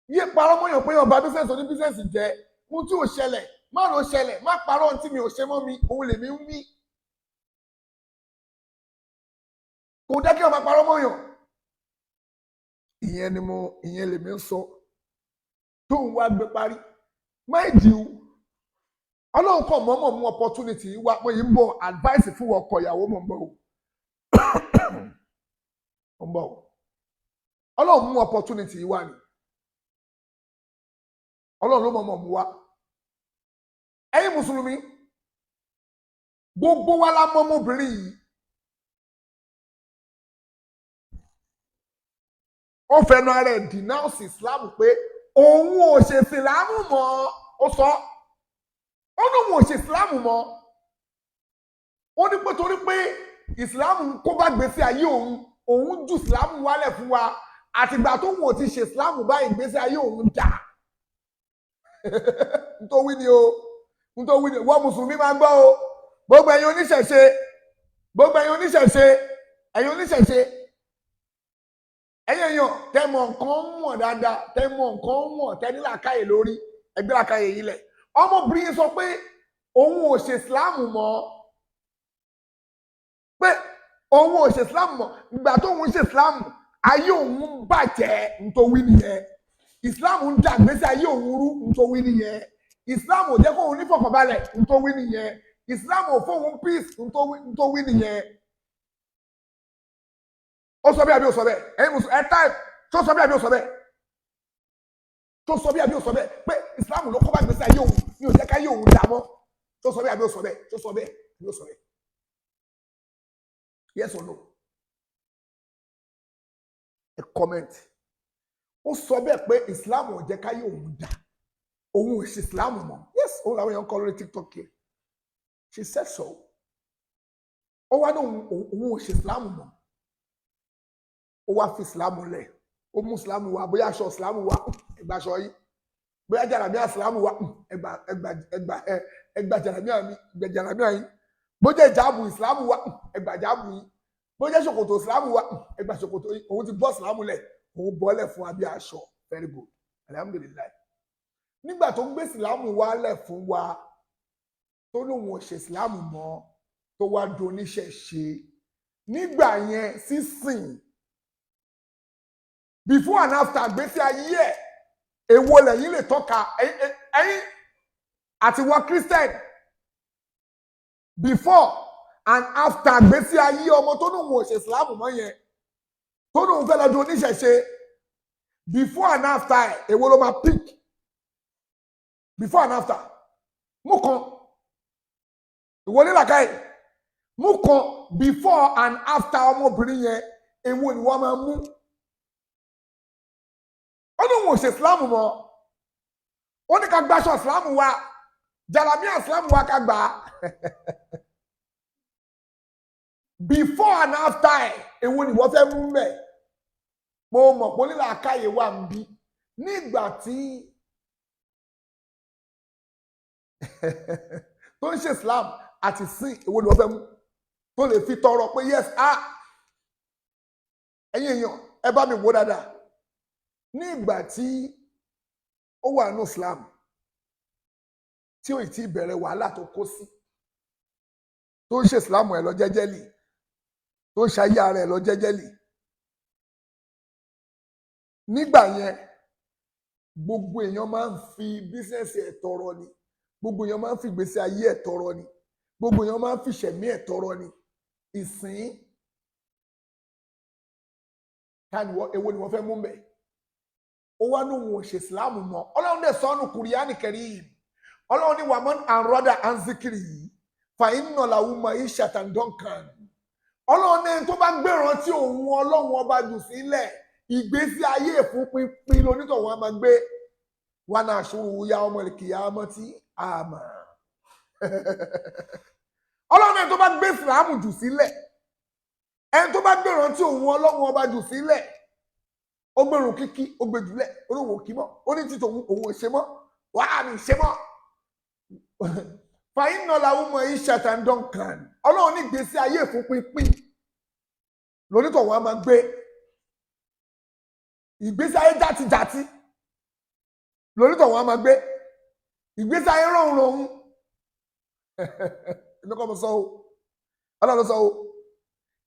yé parọ́ mọ́ èèyàn pé èèyàn bà business oní business jẹ́ ohun tí ò ṣẹlẹ̀ má ló ṣẹlẹ̀ má parọ́ ohun tí mi ò ṣe mọ́ mi òun lèmi ń wí kò dá kí ọmọ parọ́ mọ́ èèyàn ìyẹn lèmi ń sọ tó ń wá gbé parí mind you ọlọ́run kọ̀ mọ́mọ́ mú opportunity wá pé yìí ń bọ̀ advice fún ọkọ ìyàwó mọ̀ ń bọ̀ o ọlọ́run mú opportunity wá ni ọlọ́run ló mọ̀mọ́ mú wá ẹ̀yin mùsùlùmí gbogbo wa la mọ̀ ọmọbìnrin yìí ó fẹnu ara ẹ̀ denounce Islam pé òun ò ṣe ìsìlámù mọ́ ó sọ ó ní òun ò ṣe ìsìlámù mọ́ ó ní pé torí pé ìsìlámù kó bá gbèsè ayé òun ju ìsìlámù wálẹ̀ fún wa àtìgbà tó òun ò ti ṣe ìsìlámù báyìí gbèsè ayé òun dà nítorí ni wọ́n mùsùlùmí máa gbọ́ o gbogbo ẹ̀yin oníṣẹ̀ṣe ẹ̀yin èèyàn tẹ́ mọ̀ nǹkan mọ̀ dáadáa tẹ́ mọ̀ nǹkan mọ̀ tẹ́ ní làákàyè lórí ẹgbẹ́ làákàyè yìí lẹ̀ ọmọbìnrin sọ pé òun ò ṣe ìsìláàmù mọ́ pé òun ò ṣe ìsìláàmù mọ́ ìgbà tó òun ṣe ìsìláàmù ayé òun bàjẹ́ nítorí nìyẹn ìsìláàmù ń dà gbèsè ayé òun rú nítorí nìyẹn ìsìláàmù ò jẹ́ kó òun nífọ̀kànbalẹ̀ nítorí nìyẹn ìsìláàmù ò fóun peace nítorí nìyẹn. Ó sọ bí àbí ó sọ bẹ́ẹ̀ ẹ̀yin mùsùlùmí ẹ táì tó sọ bí àbí ó sọ bẹ́ẹ̀ tó sọ bí àbí ó sọ bẹ́ẹ̀ pé Islam ló kọ́ bá gbèsè ayé òun ní ò jẹ́ ká ayé òun dà mọ́ tó sọ bí àbí ó sọ bẹ́ẹ̀ tó sọ bẹ́ẹ̀ àbí ó sọ bẹ́ẹ̀ yes or no ẹ comment ó sọ bẹ́ẹ̀ pé Islam ò jẹ́ ká ayé òun dà òun ò ṣe Islam mọ́ yes òun làwọn èèyàn kọ́ lórí TikTok kiri she said so ó wá ní òun ò ṣe Islam mọ́ ó wá fi ìsìlámù lẹ̀ ó mú ìsìlámù wá bóyá aṣọ ìsìlámù wá ẹgbà aṣọ yìí bóyá jàlámíà ìsìlámù wá ẹgbà jàlámíà mi ẹgbà jàlámíà yìí bóyá ìjáàbù ìsìlámù wá ẹgbà ìjáàbù yìí bóyá ṣòkòtò ìsìlámù wá ẹgbà ṣòkòtò yìí òun ti bọ́ ìsìlámù lẹ̀ òun bọ́lẹ̀ fún abí aṣọ very good alhamdulilayi nígbà tó ń gbé ìsìlámù wá lẹ̀ fún wa tó lóun ò ṣe ìsìlámù mọ́ tó wá do oníṣẹ̀ṣe nígbà yẹn sísìn before and after gbèsè ayé ẹ̀ èwo lẹ́yìn lè tọ́ka ẹ̀yin àti wọ́n Christian before and after gbèsè ayé ọmọ tó lóun ò ṣe ìsìlámù mọ́ yẹn tó lóun fẹ́ lọ́dún oníṣẹ̀ṣe before and after èwo ló máa pick before and after mú kan ìwọ nílàkà ẹ̀ mú kan before and after ọmọbìnrin yẹn èwo ni wọ́n máa mú. Ó ní òun ò ṣe ìsìlámù mọ́ ó ní ká gbàṣọ ìsìlámù wa jàlámíà ìsìlámù wa ká gbà á before and after èwo ni wọ́n fẹ́ mú mẹ́ mo mọ̀ pé onílà akáyè wà ń bí nígbà tí tó ń ṣe Islam àti sin èwo ni wọ́n fẹ́ mú tó lè fi tọrọ pé yes ẹ̀yin èèyàn ẹ bá mi wò dáadáa ní ìgbà tí ó wà ní Islam tí ó ti bẹ̀rẹ̀ wàhálà tó kó sí tó ń ṣe Islam ẹ̀ lọ jẹ́jẹ́lì tó ń ṣayé ara ẹ̀ lọ jẹ́jẹ́lì nígbà yẹn gbogbo èèyàn máa ń fi bísíǹsì ẹ̀ tọrọ ni gbogbo èèyàn máa ń fi ìgbésí ayé ẹ̀ tọrọ ni gbogbo èèyàn máa ń fi ìṣẹ̀mí ẹ̀ tọrọ ni ìsìn èwo ni wọ́n fẹ́ mú mẹ́ ó wá ní òun ò ṣe Islam mọ́ Ọlọ́run dẹ̀ sọ́nù Kùránì Kẹ́rímù Ọlọ́run ní wàmọ́n àrọ́dà anzikiri yìí fàyínà làwọn ọmọ yìí ṣàtàndọ́nkàn Ọlọ́run ní tó bá gbèrán tí òun Ọlọ́run ọba jù sílẹ̀ ìgbésí ayé fún pínpín lónítọ̀ wọn máa gbé wọn náà ṣòro ya ọmọ ìkìyà ọmọ tí a mọ̀ Ọlọ́run ní tó bá gbé Ìsìlámù jù sílẹ̀ ẹni tó bá gbèrán tí òun Ọlọ́run ọba jù sílẹ̀ ó gbèrún kíkí ó gbé jùlẹ̀ olówó kí mọ́ ó ní títò òun ò ṣe mọ́ wàá mi ṣe mọ́ fàyínà làwọn ọmọ yìí ṣàtàndọ́nkàn Ọlọ́run ní ìgbésí ayé fún pínpín lónítọ̀ wọn máa gbé ìgbésí ayé játijàti lónítọ̀ wọn máa gbé ìgbésí ayé rọrùn ẹni kọ́ mo sọ o Ọlọ́run sọ o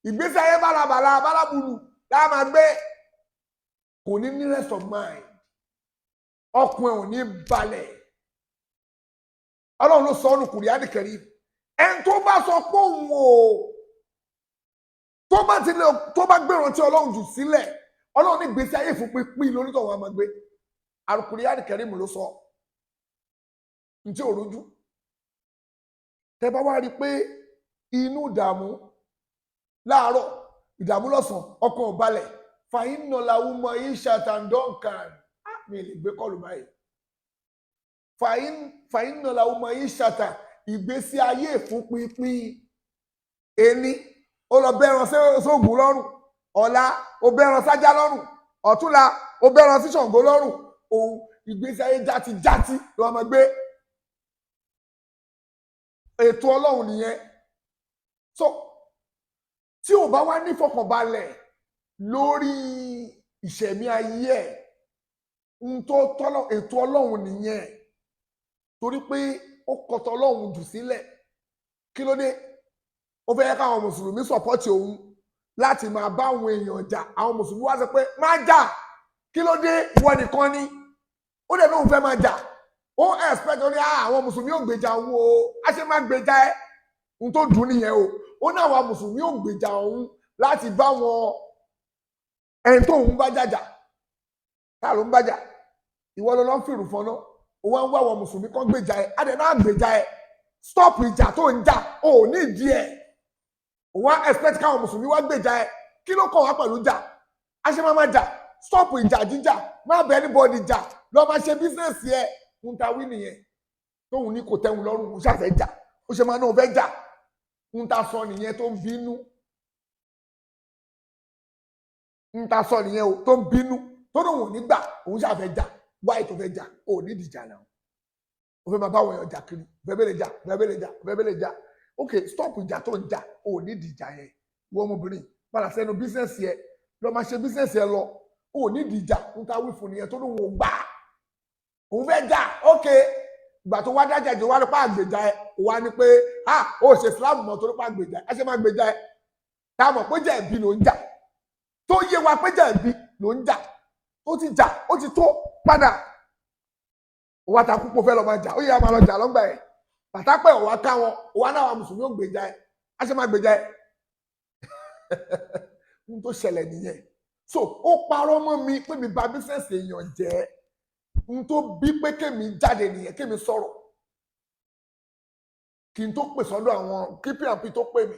ìgbésí ayé bálabàlà bálábùlù láà máa gbé kò ní rest of mind ọkùnrin ò ní balẹ̀ Ọlọ́run ló sọ ọ́nù Kùránì Kẹ́rímù ẹni tó bá sọ pé òun ò tó bá gbèrò tí Ọlọ́run jù sílẹ̀ Ọlọ́run ní ìgbésí ayé fún pínpín lórítọ̀ wọn máa gbé Kùránì Kẹ́rímù ló sọ ntí òrújú tẹ bá wá rí i pé inú ìdààmú láàárọ̀ ìdààmú lọ́sàn-án ọkàn ò balẹ̀ fàyínà làwọn ọmọ yìí ṣàtàndọ́nkàn mi lè gbé kọlù báyìí fàyínà làwọn ọmọ yìí ṣàtà ìgbésí ayé fún pínpín ẹni ó lọ bẹ́ran sóògùn lọ́rùn ọ̀la ó bẹ́ran sájá lọ́rùn ọ̀túnla ó bẹ́ran sí Ṣàngó lọ́rùn òun ìgbésí ayé játijàti ló máa gbé ètò Ọlọ́run nìyẹn so tí ò bá wá nífọ̀kànbalẹ̀ lórí ìṣẹ̀mí ayé ẹ̀ ètò Ọlọ́run nìyẹn torí pé ó kọtọ Ọlọ́run jù sílẹ̀ kí ló dé ó fẹ́ yẹ káwọn mùsùlùmí sọ̀pọ́tì òun láti máa bá àwọn èèyàn jà àwọn mùsùlùmí wá sọ pé má jà kí ló dé ìwọ nìkan ni ó dẹ̀ lóun fẹ́ máa jà ó expect ó ní àwọn mùsùlùmí ò gbèjà òun o á ṣe máa gbèjà ẹ ohun tó dùn nìyẹn o ó ní àwọn mùsùlùmí ò gbèjà òun láti bá wọn ẹni tó òun bá jàjà tá ló ń bàjà ìwọ ló lọ ń fìrù fọnà ó wá ń wá àwọn mùsùlùmí kan gbèjà ẹ á dẹ̀ náà gbèjà ẹ stop ìjà tó ń jà ó ní ìdí ẹ ó wá expect káwọn mùsùlùmí wá gbèjà ẹ kí ló kàn wá pẹ̀lú jà á ṣe máa jà stop ìjà jíjà má bẹ anybody jà lọ máa ṣe bísíǹsì ẹ ń ta wí nìyẹn tóun ní kò tẹ́wọn lọ́rùn ó ṣàfẹ́ jà ó ṣe máa náà fẹ́ jà ń ta sọ nìyẹn tó ń bínú ń ta sọ nìyẹn tó ń bínú tó lóun ò ní gbà òun ṣàfẹ́ jà wáyé tó fẹ́ jà ó ní ìdìjà náà ó fẹ́ máa bá wọn jà kiri bẹ́ẹ̀ lè jà ok stop ìjà tó ń jà ó ní ìdìjà yẹn wọ́n ọmọbìnrin padà sẹ́nu bísíǹsì ẹ lọ máa ṣe bísíǹsì ẹ lọ ó ní ìdìjà ń ta wí fún nìyẹn tó lóun ò gbà òun fẹ́ jà ok ìgbà tó wá dájà jù wá nípa àgbèjà ẹ wá ní pé ó ṣe Islam mọ́ tó nípa àgbèjà ẹ á ṣe máa gbèjà ẹ tá a mọ̀ pé jẹ̀bi ló ń jà tó yé wa pé jẹ̀bi ló ń jà ó ti jà ó ti tó padà òwò àtàkùn fẹ́ lọ máa jà ó yẹ máa lọ jà lọ́gbà ẹ̀ pàtàpẹ́ òwò ká wọn òwò náà àwọn mùsùlùmí ò gbèjà ẹ á ṣe máa gbèjà ẹ n tó ṣẹlẹ̀ nìyẹn so ó parọ́ mọ́ mi pé mi bà bísíǹsì èèyàn jẹ́ n tó bí pé kémi jáde nìyẹn kémi sọ̀rọ̀ kí n tó pè sọ́dọ̀ àwọn kpmp tó pè mí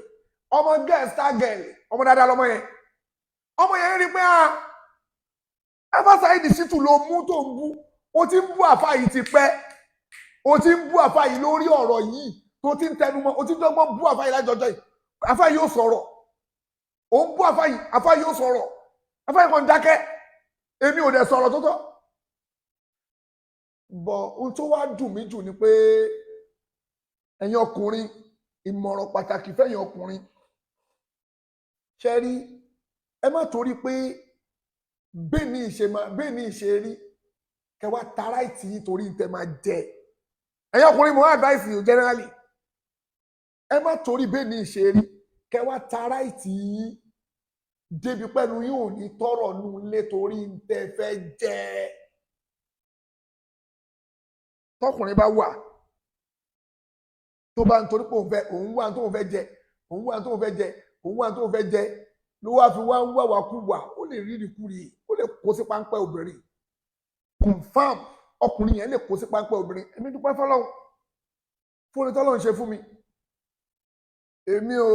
ọmọ girl star girl ọmọ dáadáa lọmọ yẹn rí pé Saheed Shittu ló mú tó ń bú ó ti ń bú àfáà yìí ti pẹ́ ó ti ń bú àfáà yìí lórí ọ̀rọ̀ yìí tó ti ń tẹnumọ́ ó ti ń dọ́gbọ́n bú àfáà yìí lájọjọ́ yìí àfáà yìí ó sọ̀rọ̀ ó ń bú àfáà yìí ó sọ̀rọ̀ àfáà yìí kan dákẹ́ èmi ò dẹ̀ sọ̀rọ̀ tó tọ́ bọ̀ ohun tó wá dùn mí jù ni pé ẹ̀yin ọkùnrin ìmọ̀ràn pàtàkì fẹ́yìn ọkùnrin ṣe rí ẹ má torí pé bẹ́ẹ̀ ni ìṣe rí kẹ wá tara ìtì yìí torí tẹ máa jẹ ẹ̀yin ọkùnrin mo advice you generally ẹ má torí bẹ́ẹ̀ ni ìṣe rí kẹ wá tara ìtì yìí débi pẹ́nu yóò ní tọrọ nù lé torí tẹ fẹ́ jẹ tọkùnrin bá wà tó bá ń torí pé òun wà tó fẹ́ jẹ òun wà tó fẹ́ jẹ òun wà tó fẹ́ jẹ ló wá fi wá ń wàwà kú wà ó lè rí ìrìkúrì ó lè kó sí páńpẹ́ obìnrin confam ọkùnrin yẹn lè kó sí páńpẹ́ obìnrin èmi dúpẹ́ fọ́lọ́run fún orin tọ́lọ́run ṣe fún mi èmi ò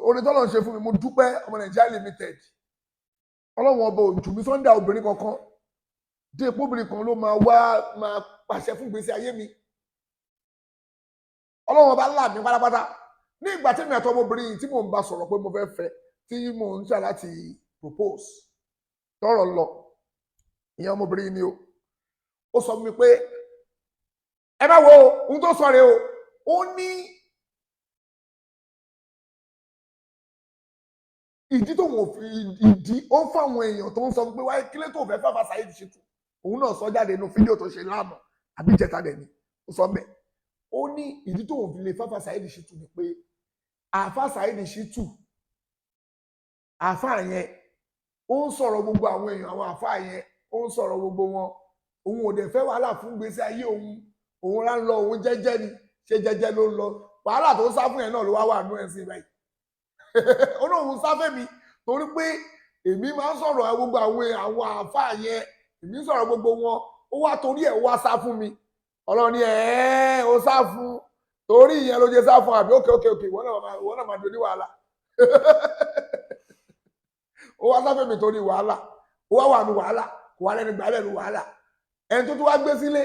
orin tọ́lọ́run ṣe fún mi mo dúpẹ́ ọmọ Nàìjíríà limited ọlọ́run ọba òjò mi sọ́ndà obìnrin kankan dé epo obìnrin kan ló máa pàṣẹ fún ìgbésí ayé mi ọlọ́run ọba là mí pátápátá ní ìgbà tí mi àti ọmọbìnrin yìí tí mò ń bá sọ̀rọ̀ pé mo fẹ́ fẹ́ tí mò ń ṣe láti propose tọrọ lọ ìyẹn ọmọbìnrin yìí ni ó sọ fún mi pé ẹ bá wo ohun tó sọ rèé o ó ní ìdí tó wọ́n fi ìdí ó ń fáwọn èèyàn tó ń sọ pé wáyé kílé tó fẹ́ fàfà Saheed Shittu òun náà sọ jáde nínú fídíò tó ṣe lánàá àbí ìjẹta dẹ̀ ni ó sọ bẹ́ẹ̀ ó ní ìdí tó wọ́n fi lè fàfà Saheed Shittu ni pé àfà Saheed Shittu àfà yẹn ó ń sọ̀rọ̀ gbogbo àwọn èèyàn àwọn àfà yẹn ó ń sọ̀rọ̀ gbogbo wọn òun ò dẹ̀ fẹ́ wàhálà fún gbèsè ayé òun rán lọ òun jẹ́jẹ́ ni ṣe jẹ́jẹ́ ló ń lọ wàhálà tó ń sá fún yẹn náà ló wá wà nú ẹ̀sìn báyìí ó ní òun sáfẹ́ mi torí pé èmi máa ń sọ̀rọ̀ gbogbo àwọn àáfàá yẹn èmi ń sọ̀rọ̀ gbogbo wọn ó wá torí ẹ̀ wá sá fún mi ọlọ́run ni ó sá fún torí ìyẹn ló jẹ́ sá fún àbí òkè wọ́n náà máa di wàhálà ó wá sáfẹ́ mi torí wàhálà ó wá wà ní wàhálà kò wá lẹ́nu gbà lẹ́nu wàhálà ẹni tó wá gbé sílé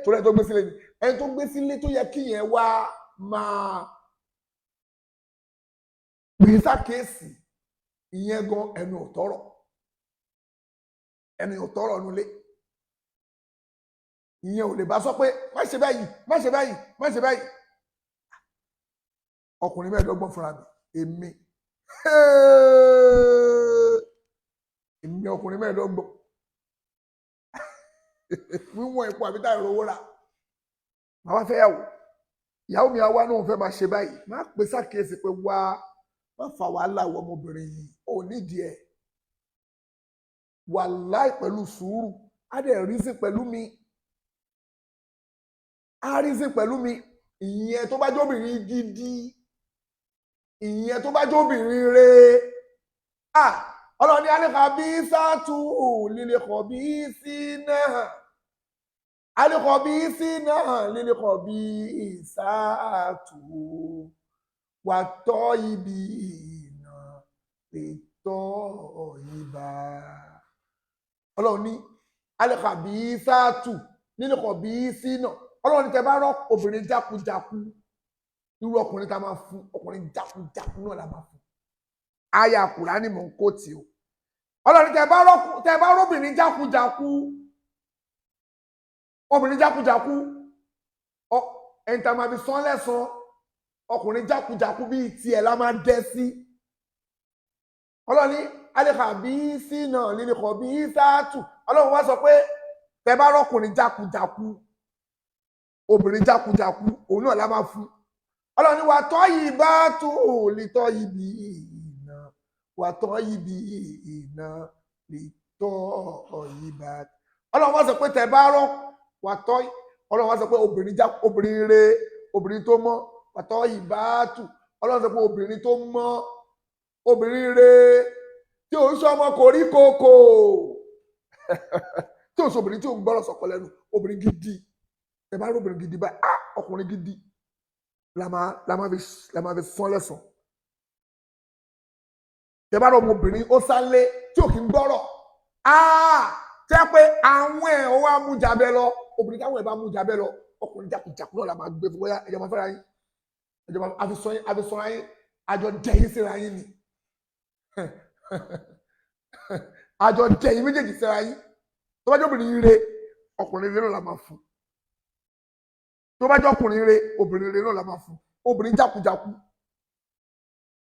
torí ẹni tó gbé sílé ni ẹni tó gbé sílé tó yẹ kí yẹn wá máa gbèsà kéèsì ìyẹn gan ẹnu ò tọrọ nulẹ̀ ìyẹn ò lè bá sọ pé má ṣe báyìí má ṣe báyìí má ṣe báyìí ọkùnrin mẹ́ẹ̀ẹ́dọ́gbọ̀n fúnra mi èmi ọkùnrin mẹ́ẹ̀ẹ́dọ́gbọ̀n wíwọ̀n ipò àbí táyà rówó rà màá wá fẹ́ ìyàwó mi àwa náà fẹ́ máa ṣe báyìí má pè sákèésì pé wá má fa wàhálà wọ ọmọbìnrin yìí ò nídìí ẹ̀ wàláì pẹ̀lú sùúrù á dẹ̀ rísí pẹ̀lú mi ìyẹn tó bá jóbìnrin gidi ìyẹn tó bá jóbìnrin rẹ̀ ọlọ́ni alẹ́kọ̀ọ́ bí sátú lílẹ̀kọ̀ bí sí náà alẹ́kọ̀ọ́ bí sí náà lílẹ̀kọ̀ bí sátú wà tọ́ ibi ìnà lè tọ́ ìbá ọlọ́run ní alẹ́kọ̀ọ́ bí sátú lílẹ̀kọ̀ bí sí náà ọlọ́run ní tẹ bá rán obìnrin jákujáku irú ọkùnrin tá a máa fún ọkùnrin jákujáku náà la máa fún aya Kùránì mò ń kó tì ó ọlọ́run tẹ bá rọ́bìnrin jákujáku obìnrin jákujáku ẹni tá a máa fi sán lẹ́sàn ọkùnrin jákujáku bíi tiẹ̀ la máa dẹ́ sí ọlọ́run ní alẹ́kà bí sí náà lílẹ̀kọ̀ bí sáàtù ọlọ́run wá sọ pé tẹ bá rọ́kùnrin jákujáku obìnrin jákujáku òun náà la máa fún ọlọ́run ní wà tọ́ yìí bá tó lè tọ́ yìí bí wà tọ́ yìí bí iná lè tọ́ yìí bá ọlọ́run wá sọ pé tẹ bá rọ́ wà tọ́ ọlọ́run wá sọ pé obìnrin rere obìnrin tó mọ́ wà tọ́ yìí bá tù ọlọ́run sọ pé obìnrin tó mọ́ obìnrin rere tí ò ń sọ ọmọ koríkòkò tí ò ń sọ obìnrin tí ò ń gbọ́rọ̀ sọ̀kọ lẹ́nu obìnrin gidi ẹ bá rí obìnrin gidi báyìí ọkùnrin gidi la máa fi sán lẹ́sàn ẹ bá rí ọmọbìnrin ó sálé tí ò kí ń gbọ́rọ̀ tẹ́ pé àwọn ẹ̀ ó wá mú jabẹ́ lọ obìnrin táwọn ẹ̀ bá mú jabẹ́ lọ ọkùnrin jákujàku náà la máa gbé fún bóyá ẹ̀jọ̀ máa fẹ́ra yín ẹ̀jọ̀ máa àfisọ́ra yín àjọ dẹ́yìn síra yín ni àjọ jẹ yín méjèèjì síra yín tó bá jẹ́ obìnrin ire ọkùnrin ire náà la máa fún tó bá jẹ́ ọkùnrin ire obìnrin ire náà la máa fún obìnrin jákujáku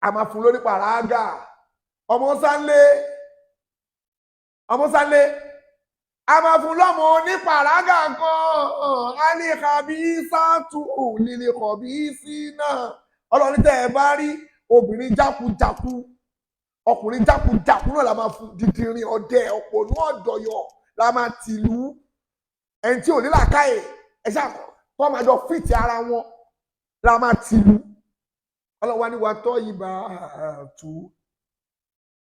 a máa fún lórí pàrágà ọmọ sálé a máa fún lọ́mọ onípàrágà kan á ní kàbí sátú lílé kọ̀bí sí náà ọlọ́run tẹ́ ẹ bá rí obìnrin jákujáku ọkùnrin jákujáku náà la máa fún dídìrín ọdẹ ọ̀pọ̀nú ọ̀dọ̀yọ̀ la máa tìlú ẹni tí ò ní làákàyè ẹ ṣáà kọ́ máa jọ fìtì ara wọn la máa tìlú ọlọ́wà ní wa tọ́ yìí bá tù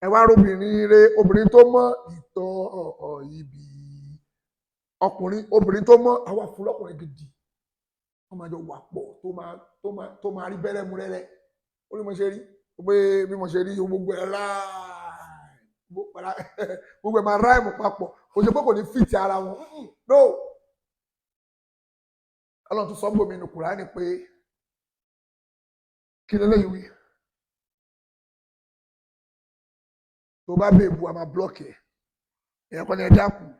ẹ wá róbìnrin rẹ obìnrin tó mọ́ ìtọ́ ibi obìnrin tó mọ́ àwa fún lọ́kùnrin gidi wọ́n máa jọ wà pọ̀ tó máa rí bẹ́rẹ̀ mú rẹ́rẹ́ ó ní mo ṣe rí pé bí mo ṣe rí gbogbo ẹ̀ gbogbo ẹ̀ máa ráìmù papọ̀ kò ṣe pé kò ní fìtì ara wọn no ọlọ́run tó sọ ń bòmí nù Kùránì pé kí ló léyìí wí tó bá bèbú a máa blọọkì ẹ̀ kọ́ ni ẹ dákun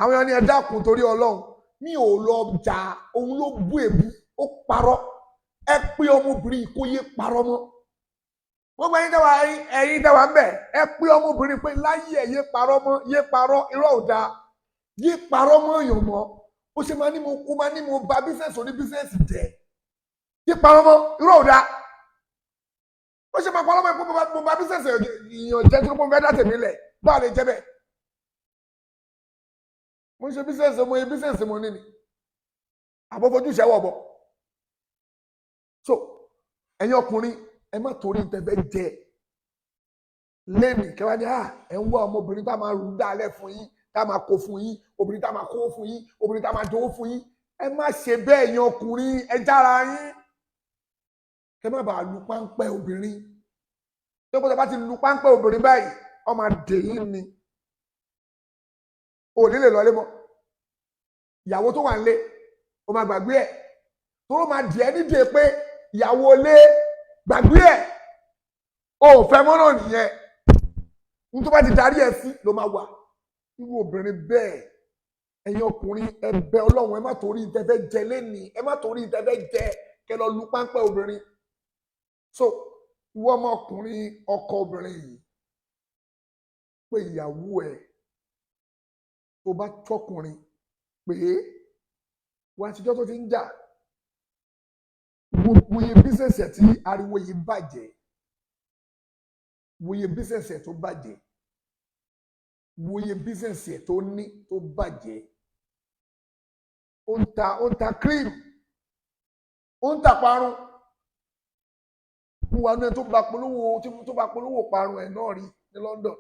àwọn èèyàn ni ẹ dákun torí ọlọ́run mi ò lọ jà òun ló bú èbú ó parọ́ ẹ pé ọmọbìnrin kó yé parọ́ mọ́ gbogbo ẹ̀yin tẹ́wà ń bẹ̀ ẹ pé ọmọbìnrin pé láyé ẹ̀ yé parọ́ mọ́ yé parọ́ irọ́ ò dáa yé parọ́ mọ́ èèyàn mọ́ ó ṣe máa ní mo bà bísẹ̀sì oní bísẹ̀sì jẹ́ yé parọ́ mọ́ irọ́ ò dáa ó ṣe máa parọ́ mọ́ mo bà bísẹ̀sì èèyàn jẹ́ tó mo fẹ́ dá tèmi lẹ̀ báà lè jẹ́ bẹ́ẹ̀ mo ń ṣe bísẹ̀sì mo yẹ bísẹ̀sì mo ní ni àbọ̀fojú ìṣẹ́wọ̀ bọ̀ so ẹ̀yin ọkùnrin ẹ má torí tẹ̀fẹ́ jẹ lẹ́nì kẹwàá ní ẹ̀ ń wá ọmọbìnrin tá máa rú dálẹ̀ fún yín tá máa kó fún yín obìnrin tá máa kó fún yín obìnrin tá máa dówó fún yín ẹ má ṣe bẹ́ẹ̀ ẹ̀yin ọkùnrin ẹ jára yín kẹ má bàa lu páńpẹ́ obìnrin tó kọ́ tó bá ti lu páńpẹ́ obìnrin báyìí ó máa dè yín ni ò ní lè lọlé mọ́ ìyàwó tó wà nílé ó máa gbàgbé ẹ̀ tó ló máa dìẹ́ nídìí pé ìyàwó lé gbàgbé ẹ̀ o ò fẹ́ mọ́ náà nìyẹn ní tó bá ti darí ẹ̀ sí ló máa wà irú obìnrin bẹ́ẹ̀ ẹ̀yin ọkùnrin ẹ bẹ̀ Ọlọ́run ẹ má torí ìtẹ́fẹ́ jẹ lẹ́nìí ẹ má torí ìtẹ́fẹ́ jẹ kẹ lọ lu páńpẹ́ obìnrin so ìwọ ọmọkùnrin ọkọ obìnrin yìí pé ìyàwó ẹ̀ tó bá tọkùnrin pé wọn àtijọ́ tó ti ń jà wòye bísẹ̀sì tí ariwo yìí bàjẹ́ wòye bísẹ̀sì tó bàjẹ́ wòye bísẹ̀sì tó ní tó bàjẹ́ ó ń ta cream ó ń ta parun wà ní ẹ tó bá polówó parun ẹ̀ náà rí ní London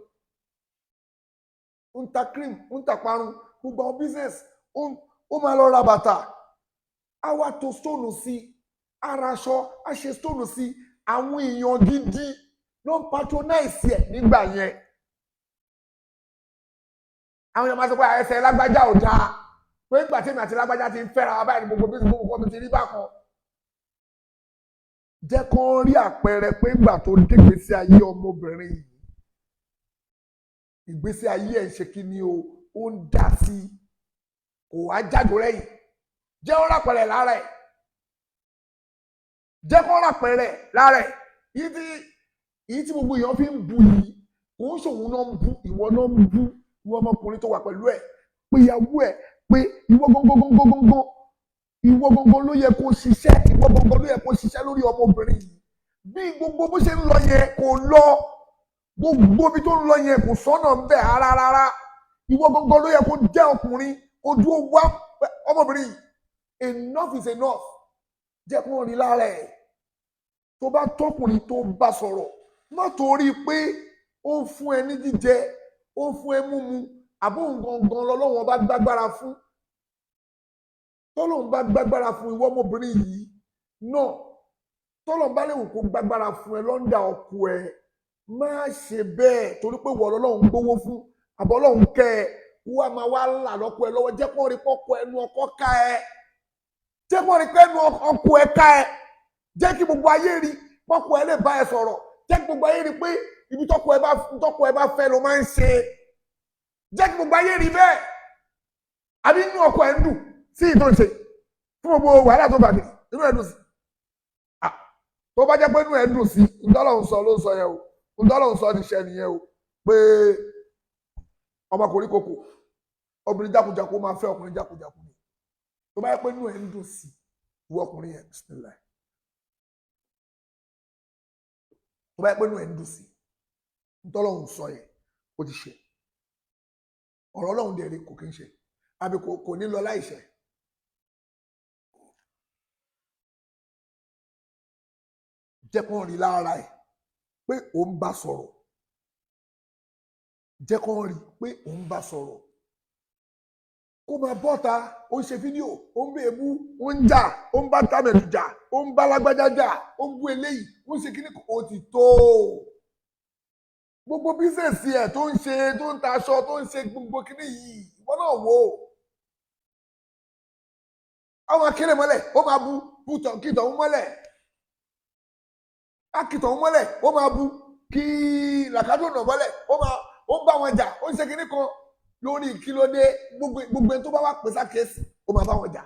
ó ń ta cream ó ń ta parun gbogbo àwọn bísẹ̀sì ó máa lọ ra bàtà á wá tó stóònù sí araṣọ á ṣe stóònù sí àwọn èèyàn gidi ló ń patronize ẹ̀ nígbà yẹn àwọn èèyàn máa sọ pé ẹsẹ̀ lágbájá ò dáa pé ìgbà tí èmi àti lágbájá ti ń fẹ́ra wa báyìí gbogbo bí gbogbo mi ti rí bákan jẹ́ kán rí àpẹẹrẹ pé ìgbà tó dégbèsí ayé ọmọbìnrin yìí ìgbésí ayé ẹ̀ ṣe kí ni ó ń dá sí kò wá jáde rẹ́yìn jẹ́ ó rápẹ̀rẹ̀ lára ẹ̀ jẹ́ kó rápẹ̀rẹ̀ lára ẹ̀ yìí tí gbogbo èèyàn fi ń bu yìí kò ń ṣòwò náà ń bu ìwọ náà ń bu ìwọ ọmọkùnrin tó wà pẹ̀lú ẹ̀ pé ìyàwó ẹ̀ pé ìwọ gangan ló yẹ kó ṣiṣẹ́ ìwọ gangan ló yẹ kó ṣiṣẹ́ lórí ọmọbìnrin yìí bí gbogbo bó ṣe ń lọ yẹn kò lọ gbogbo bí tó ń lọ yẹn kò sọ́nà ń bẹ̀ rárá ìwọ gangan ló yẹ kó jẹ́ ọkùnrin kó dúró wá ọmọbìnrin yìí enough is enough jẹ́ kó rí lára ẹ̀ tó bá tọkùnrin tó bá sọ̀rọ̀ má torí pé ó fún ẹ ní jíjẹ ó fún ẹ múmu àbó gangan lọ́lọ́wọ́n bá gbágbára fún tọ́lọ́n bá gbágbára fún ìwọ ọmọbìnrin yìí náà tọ́lọ́n bá léwu kó gbágbára fún ẹ lọ́ndà ọkọ ẹ má ṣe bẹ́ẹ̀ torí pé wọ́n lọ́lọ́run gbówó fún àbọ̀ ọlọ́run kẹ́ ẹ wọ́n máa wá là lọ́kọ ẹ lọ́wọ́ jẹ́ kó rí pọ́kọ ẹnu ọkọ ká ẹ jẹ́ kó rí pé ẹnu ọkọ ẹ ká ẹ jẹ́ kí gbogbo ayé rí pọ́kọ ẹ lè bá ẹ sọ̀rọ̀ jẹ́ kí gbogbo ayé rí pé ibi tọ́kọ ẹ bá fẹ́ ló máa ń ṣe jẹ́ kí gbogbo ayé rí bẹ́ẹ̀ àbí inú ọkọ ẹ̀ ń dùn sí ìtò ìṣe fún gbogbo wàhálà tó bàdé inú ẹ̀ dùn sí tó bá jẹ́ pé inú ẹ̀ dùn sí ntọ́lọ́hún sọ ló ń sọ yẹn o ntọ́lọ́hún sọ ní iṣẹ́ nìyẹn o pé ọmọkùnrin kòkò obìnrin jákujàku máa fẹ́ ọkùnrin jákujàku ni tó bá jẹ́ pé inú ẹ̀ ń dùn sí ìwọ ọkùnrin yẹn bismillah tó bá jẹ́ pé inú ẹ̀ ń dùn sí ntọ́lọ́hún sọ yẹn ó ti ṣe ọ̀rọ̀ Ọlọ́run dẹ̀ rí kò kí ń ṣe àbí kò ní lọ láìṣẹ. Jẹ́ kó rí lára ẹ̀ pé ò ń bá sọ̀rọ̀ jẹ́ kó rí pé ò ń bá sọ̀rọ̀ kó máa bọ́ta ó ń ṣe fídíò ó ń bèébú ó ń jà ó ń bá támẹ̀lì jà ó ń bá lágbájá jà ó ń bú eléyìí ó ń ṣe kíní kò ti tó gbogbo bísẹ̀sì ẹ̀ tó ń ṣe tó ń ta aṣọ tó ń ṣe gbogbo kíní yìí ìwọ náà wò ó àwọn akéré mọ́lẹ̀ ó máa bú kìtọ̀ ń mọ́lẹ̀ akìtọ̀ ń mọ́lẹ̀ ó máa bú kí làkàdùnà mọ́lẹ̀ ó bá wọn jà ó ń ṣe kíní kan lórí kílódé gbogbo ẹni tó bá wà pè sákèésì ó máa bá wọn jà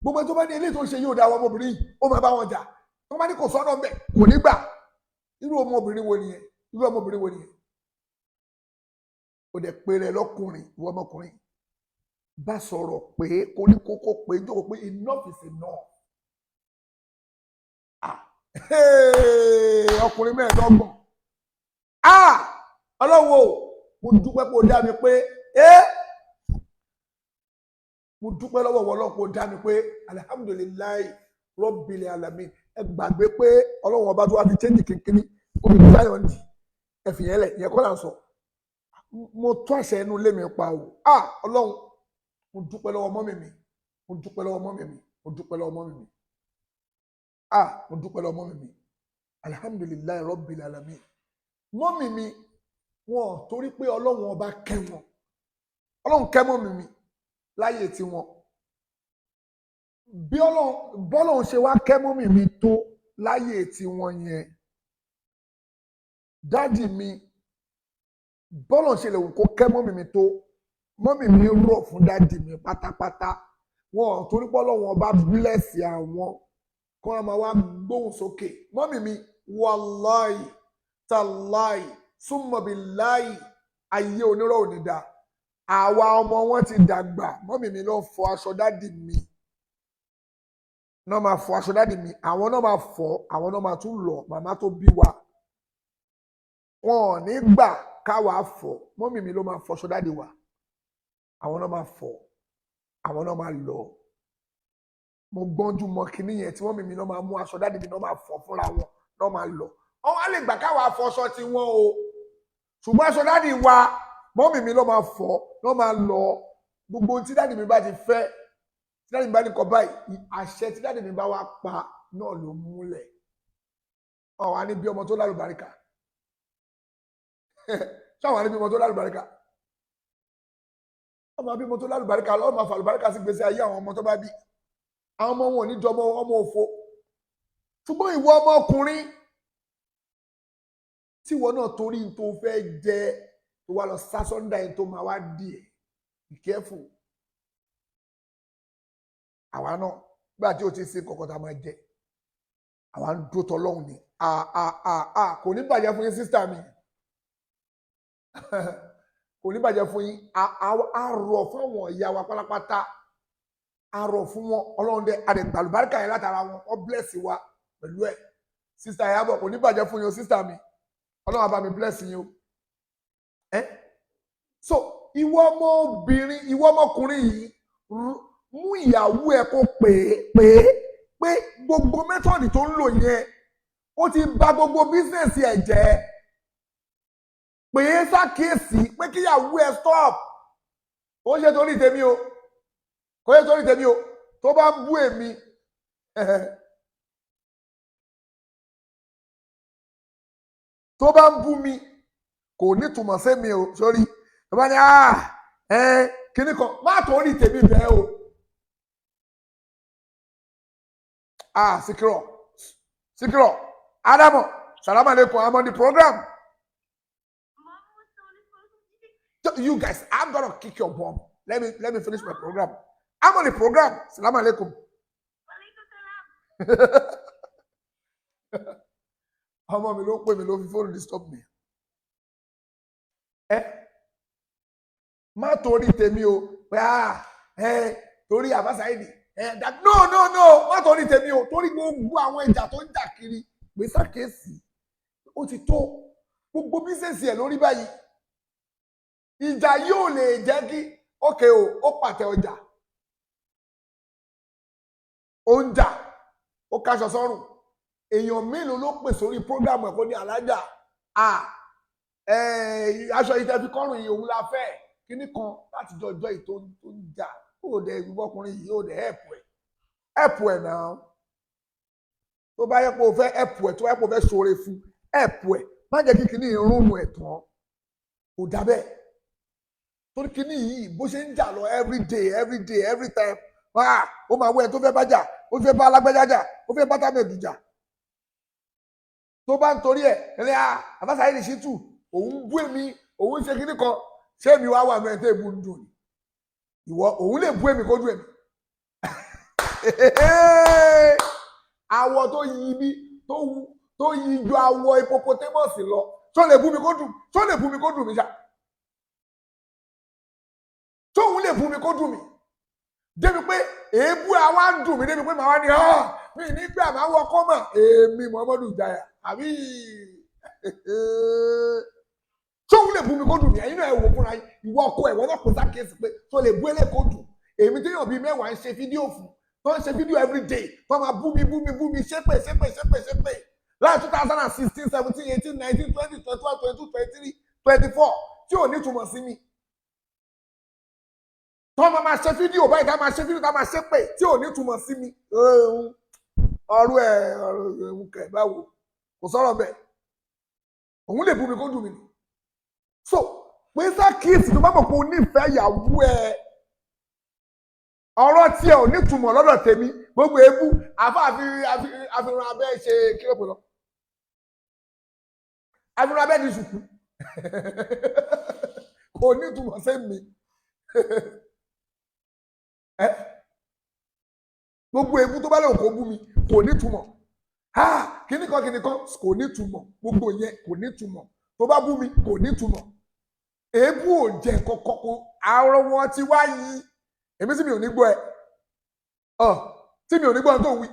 gbogbo ẹni tó bá ní eléyìí tó ń ṣe yóò dá àwọn ọmọbìnrin yìí ó máa bá wọn jà tó bá ní kò sọ́nà bẹ̀ kò ní gbà irú ọmọbìnrin wo nìyẹn ó dẹ̀ pé rẹ lọ́kùnrin ìwọ ọmọkùnrin bá sọ̀rọ̀ pé kó ní kókó pé jókòó pé enough is enough ọkùnrin mẹ́ẹ̀ẹ́dọ́gbọ̀n ọlọ́wọ́ mo dúpẹ́ kó dá mi pé mo dúpẹ́ lọ́wọ́ Ọlọ́run kó dá mi pé alihamudulilayi rọ́bìlì alami ẹ gbàgbé pé Ọlọ́run ọba tó wá fi chẹ́ǹjì kékeré omi tó sáyọ̀ ní ẹ̀fìn yẹn lẹ̀ ìyẹn kọ́ là ń sọ mo tó àṣẹ inú ilé mi pa o Ọlọ́run mo dúpẹ́ lọ́wọ́ mọ́mì mi mo dúpẹ́ lọ́wọ́ mọ́mì mi mo dúpẹ́ lọ́wọ́ mọ́mì mi mo dúpẹ́ lọ́wọ́ mọ́mì mi alihamudulilayi rọ́bìlì alami mọ́mì mi wọn torí pé Ọlọ́run ọba kẹ́ wọn Ọlọ́run kẹ́ mọ́mì mi láyé tí wọn bí bọ́lọ́run ṣe wá kẹ́ mọ́mì mi tó láyé tí wọn yẹn dádì mi bọ́lọ́run ṣe lè wù kó kẹ́ mọ́mì mi tó mọ́mì mi rọ̀ fún dádì mi pátápátá wọn torí pé Ọlọ́run ọba bílẹ̀sì àwọn kọ́ ọ́n máa wá gbóhùn sókè mọ́mì mi wàláì tàláì súnmọ̀bìláì ayé onírọ̀ òní dá àwa ọmọ wọn ti dàgbà mọ́mì mi ló fọ aṣọ dádì mi náà máa fọ aṣọ dádì mi àwọn náà máa fọ àwọn náà máa tún lọ màmá tó bí wa wọn ò ní gbà káwa fọ mọ́mì mi ló máa fọ aṣọ dádì wa àwọn náà máa fọ àwọn náà máa lọ mo gbọ́njú mọ kinní yẹn tí mọ́mì mi náà máa mú aṣọ dádì mi náà máa fọ fúnra wọn náà máa lọ wọn wá lè gbà káwa fọṣọ tí wọn o ṣùgbọ́n aṣọ dádì wa mọ́mì mi ló máa fọ ló máa lọ gbogbo tí dádì mi bá ti fẹ́ tí dádì mi bá ní kọ báyìí àṣẹ tí dádì mi bá wá pa náà ló múlẹ̀ àwọn àní bí ọmọ tó lálùbáríkà ṣáwọn àní bí ọmọ tó lálùbáríkà ọmọ bí ọmọ tó lálùbáríkà lọ́wọ́ máa fàlùbáríkà sí gbèsè ayé àwọn ọmọ tó bá bí àwọn ọmọ wọn ò ní jọmọ ọmọ òfo ṣùgbọ́n ìwọ ọmọkùnrin tí ìwọ náà torí tó fẹ́ jẹ tó wá lọ sásọ́ndà yẹn tó máa wá dì ẹ̀ be careful àwa náà gbà tí o ti ṣe kọ̀kọ́ tá a máa jẹ àwa ń dó tọ́lọ́hùn ni kò ní bàjẹ́ fún yín sísítà mi kò ní bàjẹ́ fún yín a rọ̀ fún àwọn ìyá wa pátápátá a rọ̀ fún wọn ọlọ́run dẹ àdẹ̀gbàlùbáríkà yẹn látara wọn ọ bless wa pẹ̀lú ẹ̀ sísítà Ìyábọ̀ kò ní bàjẹ́ fún yín o sísítà mi ọlọ́run á bá mi bless yín o so ìwọ ọmọbìnrin ìwọ ọmọkùnrin yìí mú ìyàwó ẹ kó pé gbogbo mẹ́tọ̀dì tó ń lò yẹn ó ti bà gbogbo bísíǹsì ẹ̀ jẹ́ pé ṣàkíyèsí pé kíyàwó ẹ stop ó ṣe torí tèmi o kò ṣe torí tèmi o tó bá ń bú èmi tó bá ń bú mi kò nítumọ̀ sí mi o sórí tó bá ní kíní kan má torí tèmi bẹ́ẹ̀ o Sikiro Adamu salamu alaikum I'm on the program you guys, I'm gonna kick your bomb. Let me finish my program. I'm on the program. Salam alaikum. Ọmọ mi ló pè mí ló fi fóònù disturb me. Má torí tèmi o pé torí Abasaidi no má torí tèmi o torí gbogbo àwọn ìjà tó ń jà kiri pé ṣàkíyèsí ó ti tó gbogbo bísẹ̀sì ẹ̀ lórí báyìí ìjà yóò lè jẹ́ kí ókè o ó pàtẹ ọjà ó ń jà ó kaṣọ sọ́rùn èèyàn mélòó ló pè sórí prógrámù ẹ̀kọ́ ní alájà aṣọ ìtẹ́ fi kọ́rùn yìí òun la fẹ́ kíní kan láti jọjọ́ yìí tó ń jà ó dẹ̀ ìgbọ́kùnrin yìí ó dẹ̀ ẹ̀pù ẹ̀ náà tó bá yẹ kó o fẹ́ ẹ̀pù ẹ̀ tó bá yẹ kó o fẹ́ ṣoore fún ẹ̀pù ẹ̀ má jẹ́ kí kíní irúnnu ẹ̀ tán kò dá bẹ́ẹ̀ torí kíní yìí bó ṣe ń jà lọ every time ó máa wọ ẹ tó fẹ́ bá jà ó fẹ́ bá alágbẹ́jà jà ó fẹ́ bá tábìlì jà tó bá ń torí ẹ̀ Abasaidi Shittu òun bú èmi òun ṣe kíní kan ṣé èmi wá wà mẹ́rin tó èbú ń dùn ìwọ òun lè bú èmi kó dùn èmi awọ tó yí bí tó yí ju awọ hippopotamus lọ tó lè bú mi kó dùn mi ṣá tóun lè bú mi kó dùn mi débi pé èébú àwa ń dùn mí débi pé màá wá ní mi nígbà máa wọ kọ́mà èmi Muhammadu Jaya àbí tóun lè bú mi kó dùn mí ẹ̀yin náà ẹ wò fúnra ìwọ ọkọ ẹ̀ wọ́n náà kò sákèsì pé tó lè bú ẹlẹ́ kó dùn èmi tí yóò bí mẹ́wàá ń ṣe fídíò fún tó ń ṣe fídíò everyday tó máa bú mi ṣépè láti 2016 17 18 19 20 21 22 23 24 tí ò ní túmọ̀ sí mi tó máa ṣe fídíò báyìí ká máa ṣe fídíò ká máa ṣépè tí ò ní túmọ̀ sí mi ọ̀rọ̀ ẹ̀ kẹ̀ báwo kò sọ̀rọ̀ bẹ́ẹ̀ òun lè bú mi kó dùn mí so pé sákìsì tó bá mọ̀ pé o nífẹ̀ẹ́ ìyàwó ẹ̀ ọ̀rọ̀ tí ẹ ò ní túmọ̀ lọ́dọ̀ tèmi gbogbo ebú àfihàn abẹ́ ṣe kílòpù lọ àfihàn abẹ́ di ṣùkú kò ní túmọ̀ sí mi gbogbo ebú tó bá lè kó bú mi kò ní túmọ̀ kíní kan kò ní túmọ̀ gbogbo yẹn kò ní túmọ̀ tó bá bú mi kò ní túmọ̀ ebú ò jẹ́ kọ́kọ́ àrùn wọn ti wá yìí èmi sì mi ò ní gbọ́ ẹ tí mi ò ní gbọ́ ẹ tó wí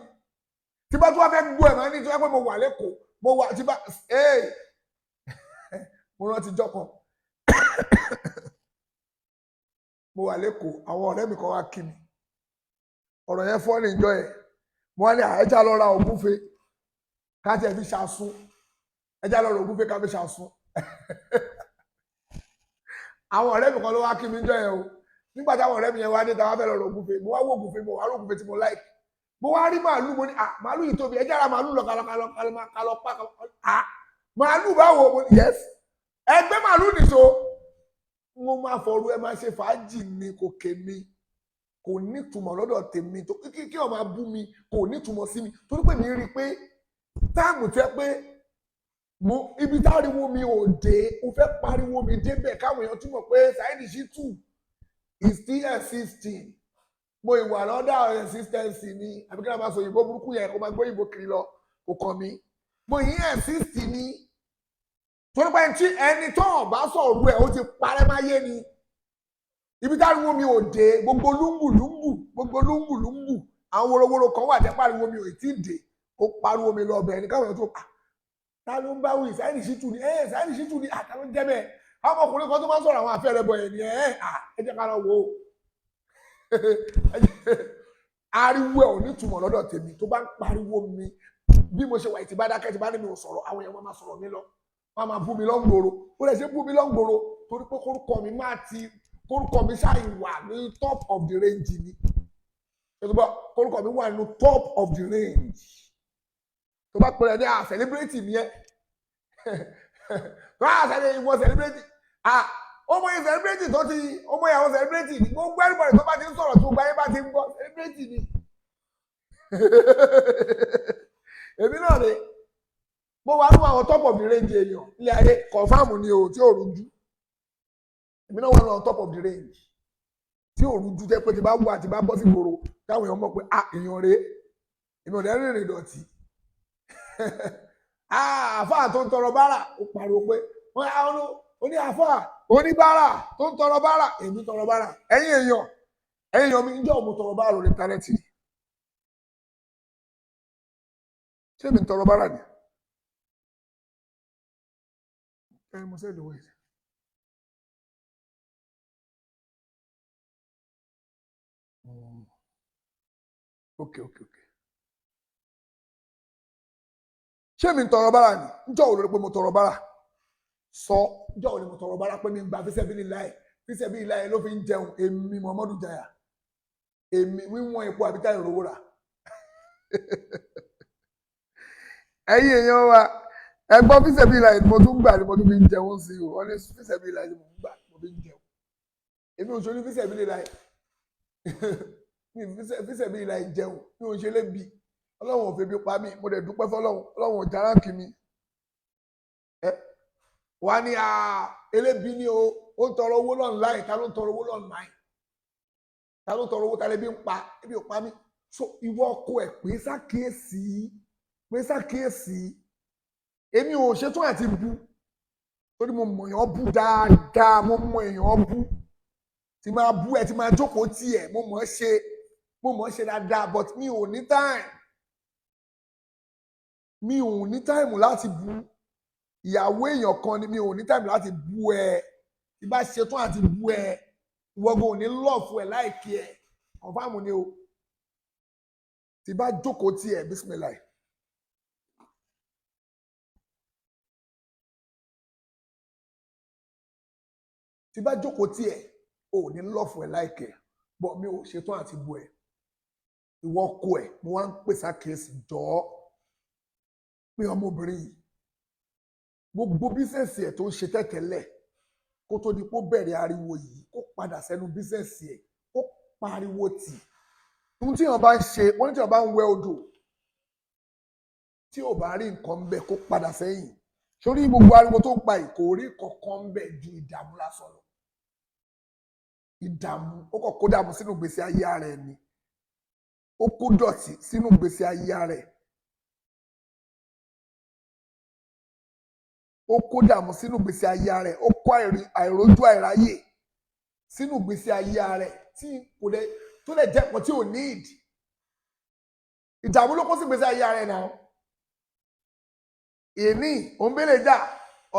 tí bá tó wá fẹ́ gbọ́ ẹ máa ní tí wọ́n pẹ́ mo wà lẹ́kọ̀ọ́ mo wà tí bá mo rántí jọ́kan mo wà lẹ́kọ̀ọ́ àwọn ọ̀rẹ́ mi kan wá kí mi ọ̀rọ̀ yẹn fọ́ ní ìjọ ẹ̀ mo wá ní ẹja lọ ra ògúnfe ká tiẹ̀ fi ṣàsún ẹja lọ ra ògúnfe ká fi ṣàsún àwọn ọ̀rẹ́ mi kan ló wá kí mi ìjọ yẹn o nígbà táwọn ọ̀rẹ́ mi yẹn wá dé táwọn fẹ́ lọ rọ ògúnfe mo wá wò ògúnfe mo wá rọ ògúnfe tí mo like mo wá rí màálù mo ní màálù yìí tóbi ẹjẹ́ ara màálù lọ kalọ pa màálù báwo mo ní yes ẹgbẹ́ màálù nìṣó mo máa fọ̀rọ̀ ẹ máa ṣe fàájì ni kò ké mi kò nítumọ̀ lọ́dọ̀ tèmi tó kí ọ máa bú mi kò nítumọ̀ sí mi torí pé mi rí i pé táàmù tẹ́ pé ibi táriwo mi ò dé o fẹ́ pariwo mi débẹ̀ káwọn èèyàn túmọ̀ pé Saheed Shittu is still existing mo ìwà lọ́dà existence ni àbí kí n máa sọ òyìnbó burúkú yẹn kó máa gbé òyìnbó kiri lọ kò kàn mí mo yìí exist ni torí pé ẹni tó hàn bá sọ̀rọ̀ ẹ̀ ó ti parẹ́ máyé ni ibi táriwo mi ò dé gbogbo lúngù àwọn worowóró kan wà tẹ́ pariwo mi ò tí ì dé ó pariwo mi lọ bẹ̀rẹ̀ ní káwọn èèyàn tó ta ló ń bá wí Saheed Shittu ni Saheed Shittu ni àtàló ń jẹ́ bẹ́ẹ̀ àwọn ọkùnrin kan tó máa ń sọ̀rọ̀ àwọn afẹ́rẹ́ bọ̀ ẹ̀ ni ẹ jẹ́ ká lọ wò ó ariwo ẹ̀ ò ní túmọ̀ lọ́dọ̀ tèmi tó bá ń pariwo mi bí mo ṣe wà ìtì bá dákẹ́ tí bá ní mi ò sọ̀rọ̀ àwọn èèyàn máa sọ̀rọ̀ mi lọ wọ́n máa bú mi lọ́ngbòrò ó lè ṣe bú mi lọ́ngbòrò torí pé kórúkọ mi ṣáà wà ní top of the range ni kórúkọ mi wà ní top of the range tó bá pẹ̀lẹ́ ní celebrity ni ẹ́ tó àṣẹ ìwọ celebrity ọmọ yẹn celebrity tó ti ọmọ yàwó celebrity ni gbogbo everybody tó bá ti ń sọ̀rọ̀ tó gbáyé bá ti ń gbọ́ celebrity ni èmi náà ni mo wà nínú àwọn top of the range èèyàn ilé ayé confam ni o tí ò rújú èmi náà wà ní on top of the range tí òru ju jẹ́ pé tí bá wà tí bá bọ́ sí gbòòrò káwọn èèyàn mọ̀ pé èèyàn rèé èmi ò dẹ́ rìnrìn ìdọ̀tí àáfàá tó ń tọrọ bárà ó pariwo pé wọ́n á oní àáfàá oníbárà tó ń tọrọ bárà èmi tọrọ bárà ẹ̀yin èèyàn mi ń jẹ́ òun tọrọ bárà lórí íńtánẹ́ẹ̀tì ṣé mi ń tọrọ bárà ni mo sẹ́ni wọ́n yìí. Okay. Ṣé mi ń tọrọ bárà ni? Ǹjọ́ wo ló rí pé mo tọrọ bárà? Sọ ǹjọ́ wo ni mo tọrọ bárà pé mi ń gba fíṣẹ́bílíláì ló fi ń jẹun èmi Muhammadu Jaya. Èmi wíwọ̀n epo àbíká ìrówó rà. Ẹ̀yin èèyàn wa, ẹgbọ́n fíṣẹ́bílíláì mo tún gbà ni mo tún fi ń jẹun sí o. Wọ́n ní fíṣẹ́bílíláì ni mo gbà mo fi ń jẹun. Èmi ò ṣe ní fíṣẹ́bílíláì. Fíṣẹ́bílíláì jẹun mi ò ṣe lébi. Ọlọ́run ò febi pa mí mo dẹ̀ dúpẹ́ fọ́lọ́run Ọlọ́run ò jára kì mí wà ní elébi ní ó ń tọrọ owó online ta ló ń tọrọ owó online ta ló ń tọrọ owó ta lè bí ń pa ebi ò pa mí so ìwọ ọkọ ẹ pé ṣàkíyèsí èmi ò ṣetán àti bu torí mo mọ̀ èèyàn bú dáadáa mo mọ̀ èèyàn bú tí máa bú ẹ tí máa jókòó tì ẹ mo mọ̀ ṣe dáadáa but mi ò ní time. Mi ò ní táìmù láti bu ìyàwó èèyàn kan ni mi ò ní táìmù láti bu ẹ tí bá ṣe tán àti bu ẹ ìwọ́gbọ̀n ò ní lọ́ọ̀fù ẹ láìkí ẹ kọ̀ǹfàmù ni o tí bá jókòó tí ẹ bísímìláì. Tí bá jókòó tí ẹ ò ní lọ́ọ̀fù ẹ láìkí ẹ bọ̀ mi ò ṣe tán àti bu ẹ ìwọ kọ ẹ mo wá ń pèsè àkíyèsí jọ̀ọ́ pé ọmọbìnrin yìí gbogbo bísẹ̀sì ẹ̀ tó ń ṣe tẹ́tẹ́lẹ̀ kó tó di kó bẹ̀rẹ̀ ariwo yìí kó padà sẹ́nu bísẹ̀sì ẹ̀ kó pariwo tì ohun tí wọ́n bá ń ṣe wọ́n ní tí wọ́n bá ń wẹ odò tí ò bá rí nǹkan bẹ́ẹ̀ kó padà sẹ́yìn sórí gbogbo ariwo tó ń pa yìí kò rí kankan bẹ́ẹ̀ ju ìdààmú lásán lọ ìdààmú ó kàn kó dààmú sínú ìgbésí ayé ara ẹ̀ ni ó kó dọ̀tí sínú ìgbésí ayé ara ẹ̀. Ó kó dààmú sínú ìgbésí ayé rẹ̀ ó kó àìrójú àìráyè sínú ìgbésí ayé rẹ̀ tí kò lè tó lè jẹ́ pọ̀ tí ò ní ìdí ìdààmú ló kó sí ìgbésí ayé rẹ̀ náà èmi òǹbẹ̀lẹ̀ jà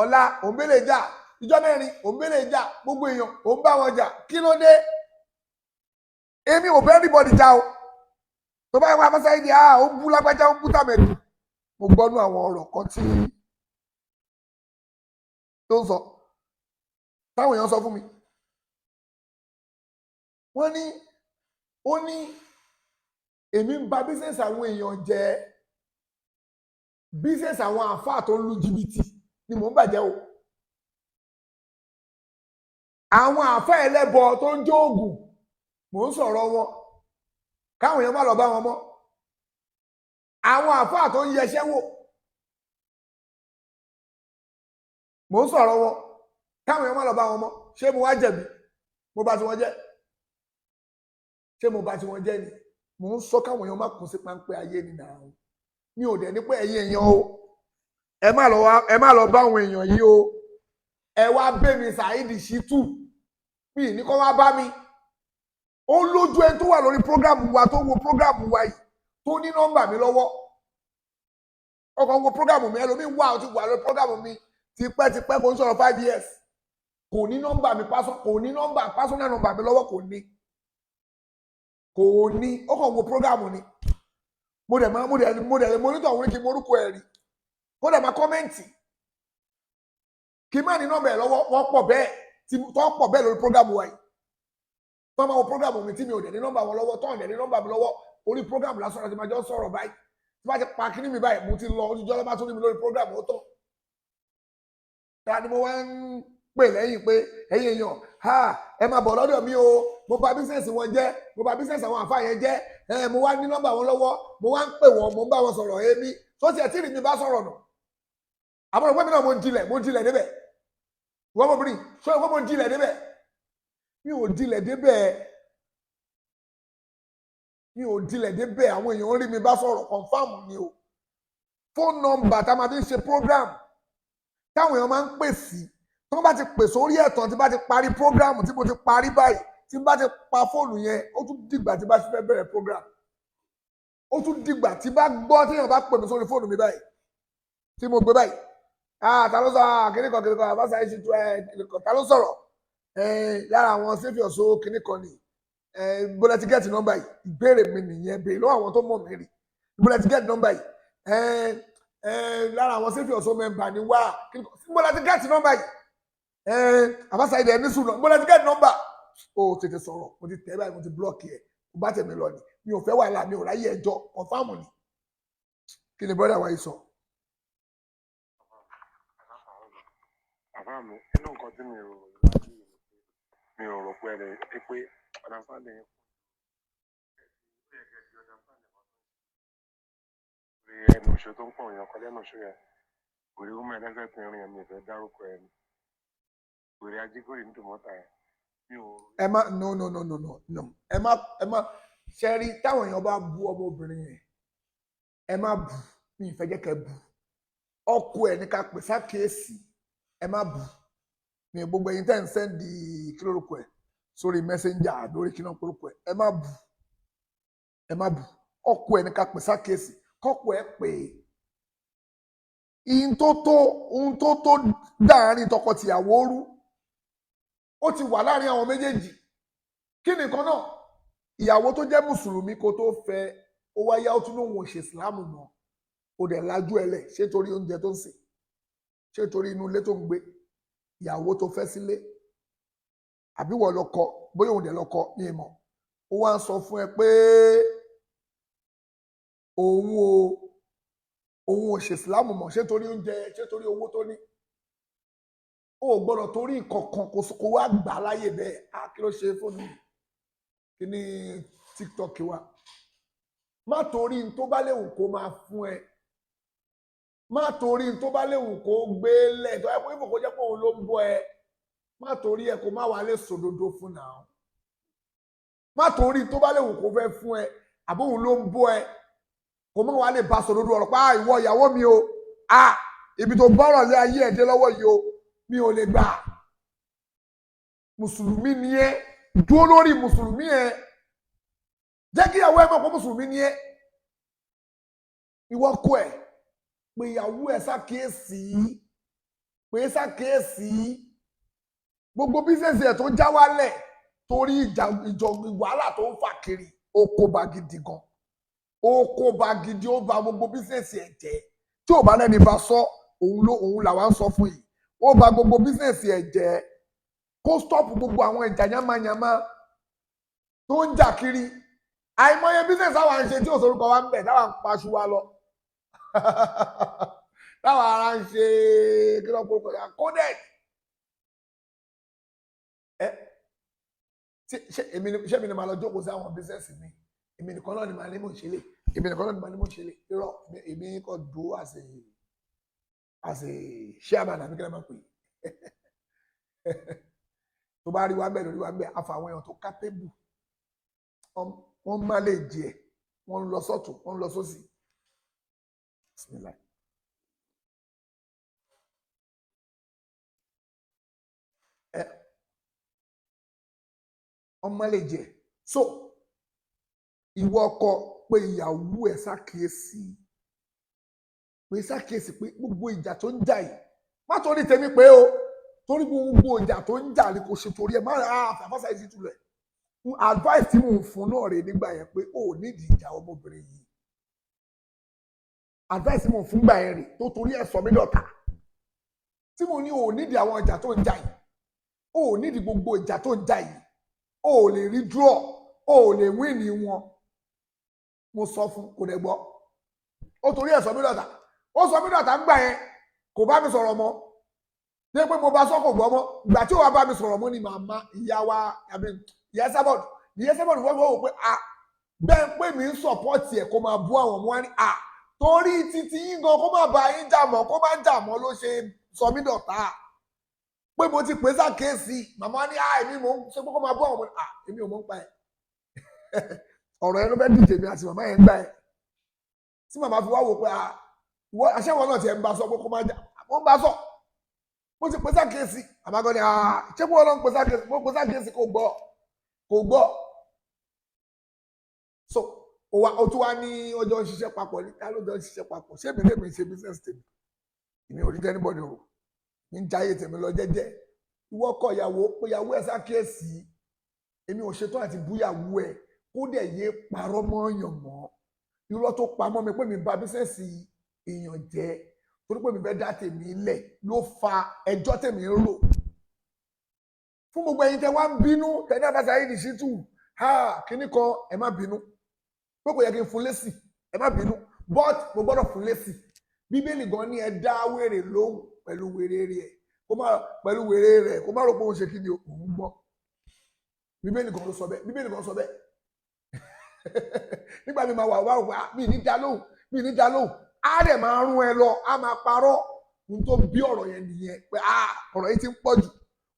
ọ̀la òǹbẹ̀lẹ̀ jà ìjọ mẹ́rin òǹbẹ̀lẹ̀ jà gbogbo èèyàn òun bá wọn jà kí ló dé èmi ò bẹ́ẹ̀ anybody jà o tó bá yẹ wá fásitì ní ó ń bú lágbájá ó ń bú tàmẹ̀dù mo gbọ́nú àwọn ọ̀rọ̀ kan tí tó ń sọ táwọn èèyàn sọ fún mi wọ́n ní ó ní èmi ń ba bísẹ̀sì àwọn èèyàn jẹ́ bísẹ̀sì àwọn àáfàá tó ń lu jìbìtì ni mò ń bàjẹ́ o àwọn àáfàá ẹlẹ́bọ tó ń jó oògùn mò ń sọ̀rọ̀ wọn káwọn èèyàn má lọ bá wọn mọ́ àwọn àáfàá tó ń yẹṣẹ́ wò mò ń sọ̀rọ̀ wọn káwọn èèyàn má lọ bá wọn mọ́ ṣé mo wá jẹ̀bi mo bá ti wọn jẹ́ ṣé mo bá ti wọn jẹ́ ni mò ń sọ káwọn èèyàn má kún sí páńpẹ́ ayé ni nà án mi ò dẹ̀ ní pé ẹ̀yin èèyàn o ẹ má lọ bá àwọn èèyàn yìí o ẹ wá bẹ́ mi Saheed Shittu mi ní kó wá bá mi ó lójú ẹni tó wà lórí prógrámù wa tó wo prógrámù wa yìí tó ní nọ́mbà mi lọ́wọ́ ọkàn wo prógrámù mi ẹlòmíín wà ó ti wà lórí prógrámù mi tipẹ́tipẹ́ kò ń sọ̀rọ̀ 5 years kò ní nọ́mbà mi personal nọ́mbà mi lọ́wọ́ kò ní ó kàn wo prógrámù ni mo dẹ̀ monitor òun ní kí n morúkọ ẹ̀ rí kó dẹ̀ máa kọ́mẹ́ǹtì kí n má ní nọ́mbà ẹ̀ lọ́wọ́ wọ́n pọ̀ bẹ́ẹ̀ lórí prógrámù wa yìí tó máa wo prógrámù mi tí mi ò dẹ̀ ní nọ́mbà wọn lọ́wọ́ tó ń dẹ̀ ní nọ́mbà mi lọ́wọ́ orí prógrámù lásán àti máa jọ sọ̀rọ̀ báyìí tí wọ́n ti pa kíní mi báyìí mo ti lọ ojújọ́ lọ́ba tó ní mi lórí prógrámù ó tán ta ni mo wá ń pè lẹ́yìn pé ẹ̀yin èèyàn ẹ máa bọ̀ lọ́dọ̀ mi o mo bà bísẹ̀sì wọn jẹ́ mo bà bísẹ̀sì àwọn àfáà yẹn jẹ́ mo wá ní nọ́mbà wọn lọ́wọ́ mo wá ń pè wọ́n mo ń bá wọn sọ̀rọ̀ èmi tó tiẹ̀ tí mi bá sọ̀rọ̀ nù àbúrò pé mi náà mo ń dilẹ̀ débẹ̀ ìwọ́n mọ̀bìnrin ṣó ìwọ́n mo ń dilẹ̀ débẹ̀ mi ò dilẹ̀ débẹ̀ àwọn èèyàn rí mi bá sọ̀rọ̀ confam ni o phone number tá a máa fi ń ṣe program táwọn èèyàn máa ń pè sí tí wọ́n bá ti pè sórí ẹ̀tàn tí bá ti parí program tí mo ti parí báyìí tí bá ti pa fóònù yẹn ó tún dìgbà tí bá ti fẹ́ bẹ̀rẹ̀ program ó tún dìgbà tí bá gbọ́ tí èèyàn bá pè mí sórí fóònù mi báyìí tí mo gbé báyìí ta ló sọ kìnnìkan àbáṣà yìí ṣètò kìnnìkan ta ló sọ̀rọ̀ lára àwọn sẹ́fì ọ̀ṣọ́ kìnnìkan ni bọ́lá ti gẹ́ẹ̀tì nọ́mbà yìí ìbéèrè mi nìyẹn béèrè lọ́wọ́ àwọn tó mọ̀ mí rí bọ́lá ti gẹ́ẹ̀tì nọ́mbà yìí lára àwọn sẹ́fì ọ̀ṣọ́ mẹ́mbà ni wá bọ́lá ti gẹ́ẹ̀tì nọ́mbà yìí àbáṣà yìí ẹni sùn bọ́lá ti gẹ́ẹ̀tì nọ́mbà ó tètè sọ̀rọ̀ mo ti tẹ̀ báyìí mo ti blọ́ọ̀kì ẹ̀ mo bá tẹ̀mí lọ ni mi ò fẹ́ wàhálà mi ò ráyè ẹjọ́ kọ̀ǹfàmù ni kí ni bọ́dà wa yìí sọ. Bàbá mi inú nǹkan tí mi ò rò pé ẹ pé ọ̀nàfààní ẹnu ìṣó tó ń pọ̀ èèyàn kan lẹ́nu ìṣó yẹn òrí ọmọ ẹlẹ́sẹ̀ tí ń rìn ẹ̀mí ìfẹ́ dárúkọ ẹ̀ ní òrí ajígòrì ní tòmọ́tà ẹ̀ mi ò. ẹ má no ẹ má ṣẹ́rí táwọn èèyàn bá bú ọmọbìnrin yẹn ẹ má bú mi ìfẹ́ jẹ́ kẹ́ bú ọkọ ẹ̀ ní ká pè sákèésì ẹ má bú mi gbogbo ẹ̀yin tẹ́ ń sẹ́ndì kílórúkọ ẹ̀ sórí messenger lórí kíná kúrúkọ ẹ̀ ẹ má bú ọkọ ẹ̀ ní ká pè sákèésì kọ́kọ́ ẹ̀ pè ohun tó tó dáàrin tọkọtìyàwó rú ó ti wà láàrin àwọn méjèèjì kí nìkan náà ìyàwó tó jẹ́ mùsùlùmí kó tó fẹ́ ó wáyá ó tún lóun ò ṣe ìsìláàmù mọ́ ó dẹ̀ lajú ẹ lẹ̀ ṣé torí oúnjẹ tó ń sè ṣé torí inú ilé tó ń gbé ìyàwó tó fẹ́ sílé àbí wọ́n lọ́kọ bóyá òun dẹ̀ lọ́kọ ní ìmọ̀ ó wá ń sọ fún ẹ pé òun ò ṣe ìsìláàmù mọ́ ṣé torí oúnjẹ ṣé torí owó tó ní ó gbọ́dọ̀ torí nǹkankan kó wá gbà láyè bẹ́ẹ̀ kí ló ṣe fóònù kí ní TikTok wa má torí n tó bá léwu kó máa fún ẹ má torí n tó bá léwu kó gbé lẹ̀ tó yẹ kó ìfò kó jẹ́ pé òun ló ń bọ́ ẹ má torí ẹ kó má wà lè sòdodo fún náà má torí n tó bá léwu kó fẹ́ fún ẹ àbóhun ló ń bọ́ ẹ kó má wà lè bá sòdodo ọ̀rọ̀ pa ìwọ ìyàwó mi o ibi tó bọ́rọ̀ lé ayé ẹ̀ dé lọ́wọ́ yìí o mi ò lè gbà mùsùlùmí ni ẹ dúró lórí mùsùlùmí ẹ jẹ́ kí ìyàwó ẹ mọ̀ pé mùsùlùmí ni ẹ ìwọ kọ ẹ pé ìyàwó ẹ ṣàkíyèsí gbogbo bísẹ̀sì ẹ tó já wálẹ̀ torí ìjọ wàhálà tó ń fà kiri ó kó bá gidi gan ó kó bá gidi ó bà gbogbo bísẹ̀sì ẹ jẹ́ tí ò bá lẹ́ni bá sọ òun làwa ń sọ fún yìí ó bà gbogbo bísíǹsì ẹ̀ jẹ́ kó stop gbogbo àwọn ìjà yamayama tó ń jà kiri àìmọye bísíǹsì àwọn àǹṣe tí òṣòrúkọ wa ń bẹ̀ táwọn paṣu wa lọ táwọn ará ń ṣe kílọ̀pọ̀lọpọ̀ coded ṣé mi ni màá lọ jókòó sí àwọn bísíǹsì mi èmi nìkan náà ni màá ní mò ń ṣe lè irọ́ èmi kò dúró àṣẹ chairman àbí kílẹ̀ máa pè tó bá rí wa bẹ́ẹ̀ lórí wa bẹ́ẹ̀ afa àwọn èèyàn tó capable wọ́n má lè jẹ wọ́n ń lọ sọ́tún wọ́n ń lọ sósì wọ́n má lè jẹ so ìwọ ọkọ pé ìyàwó ẹ̀ ṣàkíyèsí pé gbogbo ìjà tó ń jà yìí má torí tèmi pé o torí gbogbo ìjà tó ń jà ni kò ṣe torí ẹ má ra àfàfàṣà yìí túlẹ̀ advice tí mò ń fún náà rè nígbà yẹn pé o ò nídìí ìjà ọmọbìnrin yìí advice tí mò ń fún gbà yẹn rè tó torí ẹ sọ mí dọ̀tá tí mo ní o ò nídìí àwọn ìjà tó ń jà yìí o ò nídìí gbogbo ìjà tó ń jà yìí o ò lè rí draw o ò lè win ní wọn mo sọ fún kò dẹ̀ gbọ́ ó torí ẹ sọ mí dọ̀tá ó sọ mí dọ̀tá ń gbà yẹn kò bá mi sọ̀rọ̀ mọ́ ní pé mo bá sọ kò gbọ́ mọ́ ìgbà tí ó wàá bá mi sọ̀rọ̀ mọ́ ni màmá ìyá wa ìyá sábọ̀dù wọ́n wò pé bẹ́ẹ̀ pé mi ń sọ̀pọ́ọ̀tì ẹ̀ kó máa bú àwọn ọmọ wa ní torí títí yín gan kó má bá yín jà mọ́ kó má jà mọ́ ló ṣe sọ mí dọ̀tá pé mo ti pè sákèésí màmá ní èmi mò ń sọ pé kó máa bọ́ àwọn èmi ò mọ̀ ń pa ẹ̀ ọ̀rọ̀ ẹ̀ ló fẹ́ díje mi àti màmá yẹn gbà ẹ̀ tí màmá fi wá wò pé àṣẹwọ̀n náà ti ẹ̀ ń bá sọ pé kó máa jà mo ń bá sọ mo ti pè sákèésí àmọ́ gan ni ṣé kó wọ́n lọ ń pè sákèésí mo pè sákèésí kò gbọ́ so ó tún wá ní ọjọ́ ṣiṣẹ́ papọ̀ ní ká lójọ́ ṣiṣẹ́ papọ̀ ṣé èmi lèmi ṣe business tèmi èmi ò rí anybody o mi ń jayé tèmi lọ jẹ́jẹ́ ìwọ kọ ìyàwó ẹ sákèésí èmi ò ṣetán àti búyàwó ẹ kó dẹ̀ yé parọ́ mọ́yàn mọ́ irọ́ tó pamọ́ mi pé mi bà business èèyàn jẹ́ torí pé mi fẹ́ dá tèmi lẹ̀ ló fa ẹjọ́ tèmi ń rò fún gbogbo ẹ̀yin tẹ́ wá ń bínú tẹ́ ní àbáṣà yìí nìṣí tù kíní kan ẹ má bínú pé kò yẹ kí n fún lésì ẹ má bínú but mo gbọ́dọ̀ fún lésì bíbélì gan ni ẹ dá wèrè lóhùn pẹ̀lú wèrè rẹ̀ kó má rò pé òun ṣe kí ni òun gbọ́ bíbélì gan ló sọ bẹ́ẹ̀ bíbélì gan sọ bẹ́ẹ̀ nígbà mi máa wà mí ní dá lóhùn á dẹ̀ máa rún ẹ lọ á máa parọ́ ohun tó bí ọ̀rọ̀ yẹn nìyẹn pé ọ̀rọ̀ yìí ti ń pọ̀ jù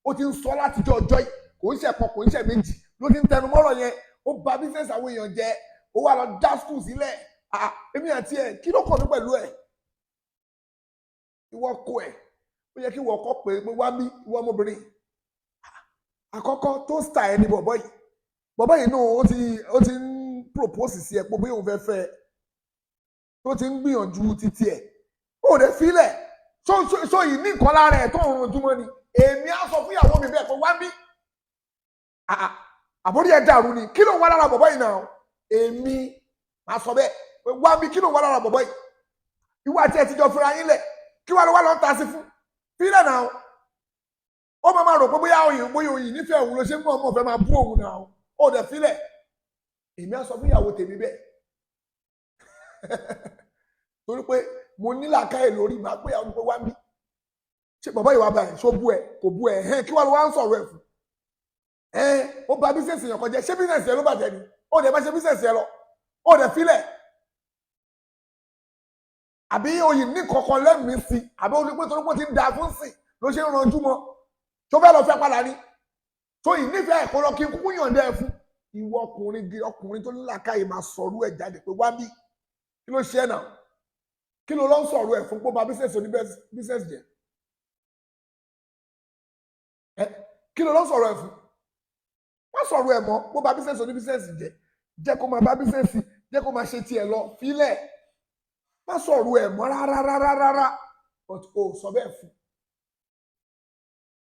ó ti ń sọ látijọ́ ọjọ́ yìí kò ń ṣe kan kò ń ṣe méjì ló ti ń tẹnu mọ́rọ̀ yẹn ó bà business àwọn èèyàn jẹ́ ó wà lọ dá school sílẹ̀ èmi àti ẹ̀ kí ló kàn mí pẹ̀lú ẹ̀ ìwọ kọ ẹ̀ ó yẹ kí ìwọ kọ́ pé wá bí ìwọ ọmọbìnrin àkọ́kọ́ tó sta ẹ ní bọ̀bọ́ yìí náà ó ti ń propose sí ẹ pé bóyá òun fẹ́ fẹ́ tó ti ń gbìyànjú títí ẹ̀ ó dẹ̀ filẹ̀ so yìí ní nǹkan lára ẹ̀ tó ń ojúmọ́ ni èmi á sọ fún ìyàwó mi bẹ́ẹ̀ pé wá bí àbórí ẹ̀ dàrú ni kí ló ń wá lára bọ̀bọ́ yìí náà èmi máa sọ bẹ́ẹ̀ pé wá bí kí ló ń wá lára bọ̀bọ́ yìí ìwọ àti ẹ̀ ti jọ fira yín lẹ̀ kí wàá lọ ń ta sí fún filẹ̀ náà ó máa rò pé bóyá òyìn nífẹ̀ẹ́ òun ló ṣe ń mọ̀ ọmọ fẹ́ máa bú òun náà ó dẹ̀ filẹ̀ èmi á sọ fún ìyàwó tèmi bẹ́ẹ̀ torí pé mo ní làákàyè lórí máa pé àwọn pé wá bí ṣe bàbá ìwà báyìí ṣó bú ẹ kò bú ẹ kí wàá lọ wá ń sọ̀rọ̀ ẹ fún ó bà bísẹ̀sì yẹn kọjá ṣé bísẹ̀sì ẹ ló bàjẹ́ ni ó dẹ̀ bá ṣe bísẹ̀sì ẹ lọ ó dẹ̀ filẹ̀ àbí òyìn ní kankan lẹ́mìí sí àbí olùpẹ́ torí pé ó ti ń da fún sí ló ṣe ń ranjú mọ́ tó fẹ́ lọ fẹ́ padà ní tó yìí nífẹ̀ẹ́ ẹ̀kọ́ lọ kí n kúkú yànjẹ́ ẹ fún ìwọ ọkùnrin tó ní làákàyè máa sọ̀rọ̀ ẹ̀ jáde pé wá bí kí ló ṣe náà kí ló lọ ń sọ̀rọ̀ ẹ̀ fún pé bá bísẹ̀sì oní bísẹ̀sì jẹ́ kí ló lọ ń sọ̀rọ̀ ẹ̀ fún wọ́n sọ̀rọ̀ ẹ̀ mọ́ pé bá bísẹ̀sì oní bísẹ̀sì jẹ́ kó máa bá bísẹ̀sì jẹ́ kó máa ṣe tiẹ̀ lọ fílẹ̀ má sọ̀rọ̀ ẹ̀ mọ́ rárá but o sọ bẹ́ẹ̀ fún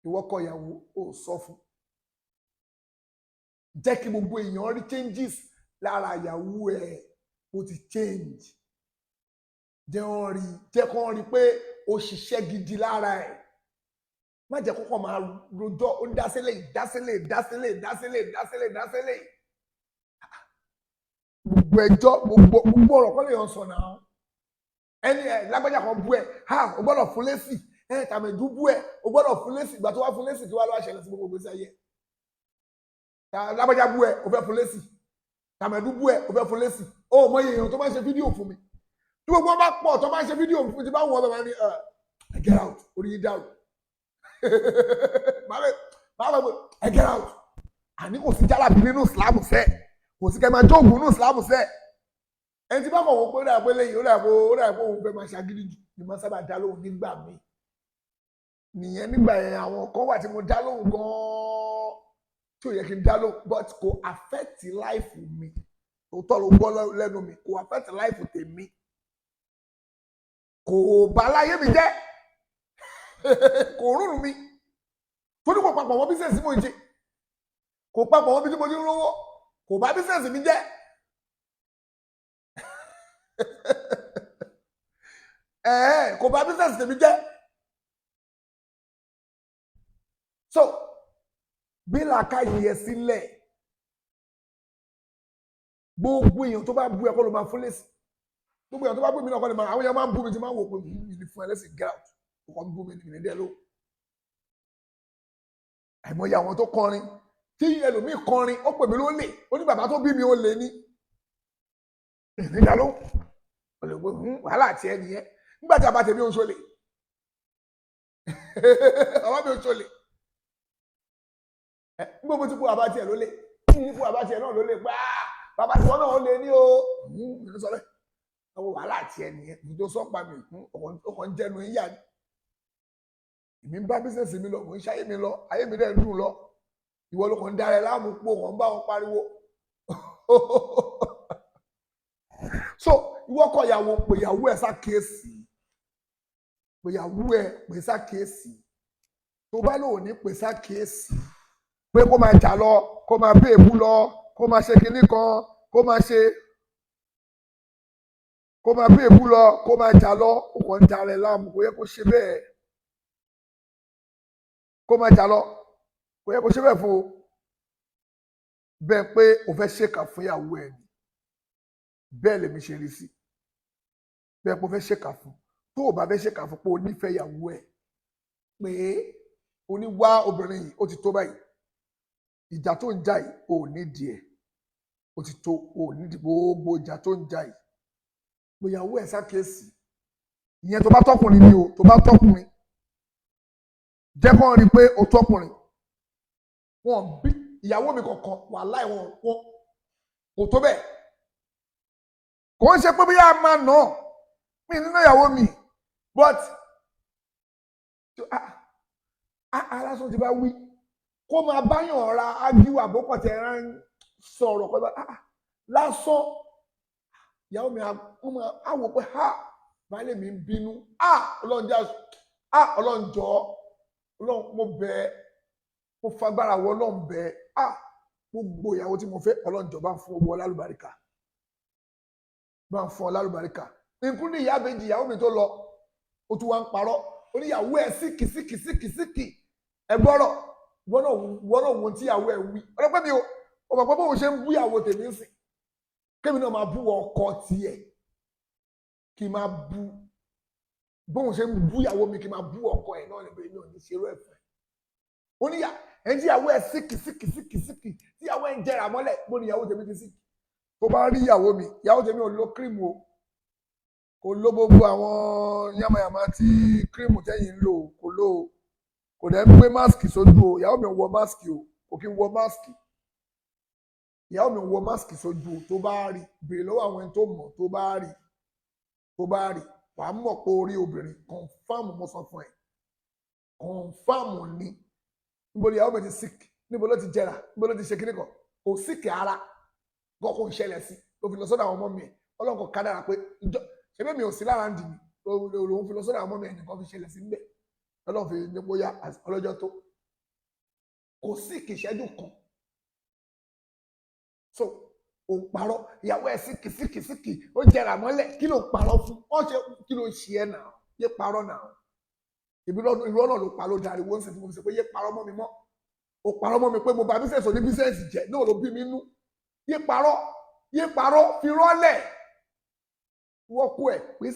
ìwọ kọ ìyàwó o sọ fún jẹ́ kí gbogbo èèyàn rí changes lára ìyàwó ẹ̀ ó ti change jẹ́ kó rí pé ó ṣiṣẹ́ gidi lára ẹ̀ má jẹ́ kókò máa rojọ́ ó dásílẹ̀ gbogbo ẹjọ́ gbogbo ọ̀rọ̀ kọ́ lè yàn sọ náà ẹni lágbájá kan bú ẹ o gbọ́dọ̀ fún lésì tàmẹ̀dú bú ẹ o gbọ́dọ̀ fún lésì ìgbà tó wá fún lésì kí wá lọ́wọ́ ṣẹlẹ̀ sí gbogbo ìgbésí ayé lágbájá bú ẹ o fẹ́ fún lésì tàmẹ̀dú bú ẹ o fẹ́ fún lésì o mọ iye èèyàn tó máa ń ṣe fídíò fún mi tí gbogbo bá pọ̀ tó máa ń ṣe fídíò fún mi tí bá wù ọ́ bẹ̀ máa ní get out orí yín dàrú get out àní kò sí jálàbí nínú ìsìlámù sẹ́ẹ̀ kò sí kẹ́ máa jóògùn nínú ìsìlámù sẹ́ẹ̀ ẹni tí bá kọ̀ wọ́n pé ó dà pé lẹ́yìn ó dà pé òun fẹ́ máa ṣàgídí jù ni máa sábà dá lóhùn nígbà mi nìyẹn nígbà yẹn àwọn kan wà tí mo dá lóhùn gan-an tí ò yẹ kí n dá lóhùn but kò affect life mi òótọ́ ló gbọ́ lẹ́nu mi kò affect life tèmi kò bà láyé mi jẹ́ kò rúrùn mi torí kò papọ̀ wọ́n bísẹ̀sì mo jẹ kò papọ̀ wọ́n bí tí mo ti ń rówó kò bá bísẹ̀sì mi jẹ́ kò bá business tèmi jẹ́ so bí làákàyè yẹ sílẹ̀ gbogbo èèyàn tó bá bú ẹ kọ́ ló máa fún lésì gbogbo èèyàn tó bá bú mi náà kọ́ ló máa àwọn èèyàn máa ń bú mi tí máa ń wò pé mi ní fún ẹ lẹ́sìn get out kò kọ́ bú mi ní dẹ́ ló àìmọye àwọn tó kọrin tí ẹlòmíì kọrin ó pè mí ló lè ó ní bàbá tó bí mi ó lè ní ìdá ló wàhálà àti ẹni yẹn nígbà tí a bá tẹ̀lé oṣù lè bàbá mi ò ṣọlẹ̀ gbogbo mo ti kú bàbá tiẹ̀ ló lé kú bàbá tiẹ̀ náà ló lé gbá bàbá tiẹ̀ náà ó lé ní o ní sọ bẹ́ẹ̀ àwọn wàhálà tiẹ̀ nìyẹn ní tó sọ́pa mi ọkọ̀ ń jẹnu yíyá ni èmi ń bá bísíǹsì mi lọ mò ń ṣayé mi lọ ayé mi dẹ̀ ń dùn lọ ìwọ ló kàn ń dára ẹ láàmú pò wọ́n bá wọn pariwo so ìwọ kọ ìyàwó pé ìyàwó ẹ ṣàkíyèsí pé ìyàwó ẹ pé ṣàkíyèsí tó bá lòun ní pé ṣàkíyèsí pé kó máa jà lọ kó máa bèèbú lọ kó máa ṣe kinní kan kó máa bèèbú lọ kó máa jà lọ ó kàn ń darẹ láàmú kò yẹ kó ṣe bẹ́ẹ̀ kó máa jà lọ kò yẹ kó ṣe bẹ́ẹ̀ fún o bẹ́ẹ̀ pé o fẹ́ ṣèkà fún ìyàwó ẹ̀ ni bẹ́ẹ̀ lèmi ṣe rí sí bẹ́ẹ̀ pé o fẹ́ ṣèkà fún tó o bá fẹ́ ṣèkà fún pé o nífẹ̀ẹ́ ìyàwó ẹ̀ pé o ní wá obìnrin yìí ó ti tó báyìí ìjà tó ń jà yìí ò nídìí ẹ̀ ó ti tó ò nídìí gbogbo ìjà tó ń jà yìí ìyàwó ẹ̀ ṣàkíyèsí ìyẹn tó bá tọkùnrin ni o tó bá tọkùnrin jẹ́ kó rí i pé o tọkùnrin wọn bí ìyàwó mi kankan wàláhì wọn kò tó bẹ́ẹ̀ kò ń ṣe pé bí yàrá máa nà mí nínú ìyàwó mi but aláṣọ ti bá wí kó máa báyàn ra ágíwà àbókọ̀tẹ̀ ẹran sọ̀rọ̀ pé lásán ìyàwó mi á wò pé baálé mi ń bínú ọlọ́run jọ̀ọ́ ọlọ́run mo bẹ̀ ẹ́ mo fagbára wọ ọlọ́run bẹ̀ ẹ́ gbogbo ìyàwó tí mo fẹ́ ọlọ́run jọ̀ọ́ bá ń fún owó ọlálùbáríkà bá ń fún ọlálùbáríkà nǹkan ní ìyá àbèjì ìyàwó mi tó lọ ó tún wá ń parọ́ oníyàwó ẹ̀ síkì ẹ gbọ́rọ̀ wọ́n náà wo tí ìyàwó ẹ̀ wí ọlọ́pẹ́ mi ò mọ̀ pé bóun ṣe ń bú ìyàwó tèmi ń sìn kémi náà máa bú ọkọ tiẹ̀ kí n máa bú bóun ṣe ń bú ìyàwó mi kí n máa bú ọkọ ẹ̀ náà níbi náà ní ṣerú ẹ̀fẹ̀ oníyà ẹ̀ ń jí ìyàwó ẹ̀ síkì tí ìyàwó ẹ̀ ń jẹrà mọ́lẹ̀ bó ni ìyàwó tèmi ti síkì tó bá rí ìyàwó tèmi ò lo kírímù o kò lo gbogbo àwọn yamayama tí kírímù tẹ́yìn ń lò kò lo kò dẹ̀ ń gbé máàsì sójú o ìyàwó mi ò wọ máàsì o kò kí ń wọ máàsì ìyàwó mi ò wọ máàsì sójú o tó bá rí béèrè lọ́wọ́ àwọn ẹni tó mọ̀ tó bá rí wà á mọ̀ pé orí obìnrin kọ̀ǹfàmù mo sọ fún ẹ kọ̀ǹfàmù ni níbo ni ìyàwó mi ti sick níbo ló ti jẹrà níbo ló ti ṣe kíní kan kò sick ara kọ́kọ́ ń ṣẹlẹ̀ sí ló fi lọ sọ́dọ̀ àwọn ọmọ mi ẹ̀ ọlọ́kọ̀ kádàrà pé ṣebí mi ò sí lára ń dì mí lòun fi lọ sọ́dọ̀ àwọn ọmọ mi ẹ̀ nìkan fi ṣẹlẹ̀ sí níbẹ̀ ọlọ́run fi ní bóyá ọlọ́jọ́ tó kò sick ìṣẹ́jú kan so ò ń parọ́ ìyàwó ẹ̀ síkì ó jẹrà mọ́lẹ̀ kí ló ń parọ́ fún wọ́n ṣe kí ló ń ṣe ẹ̀ náà yé parọ́ náà ìrọ́ náà ló pa ló darí wọ́n sì fi mo sọ pé yé parọ́ mọ́ mi mọ́ ó parọ́ mọ́ mi pé mo bá bísẹ̀sì oní bísẹ̀sì jẹ́ náà ló bí mi nú yé parọ́ fi rọ́lẹ̀ wọ́kú ẹ̀ pé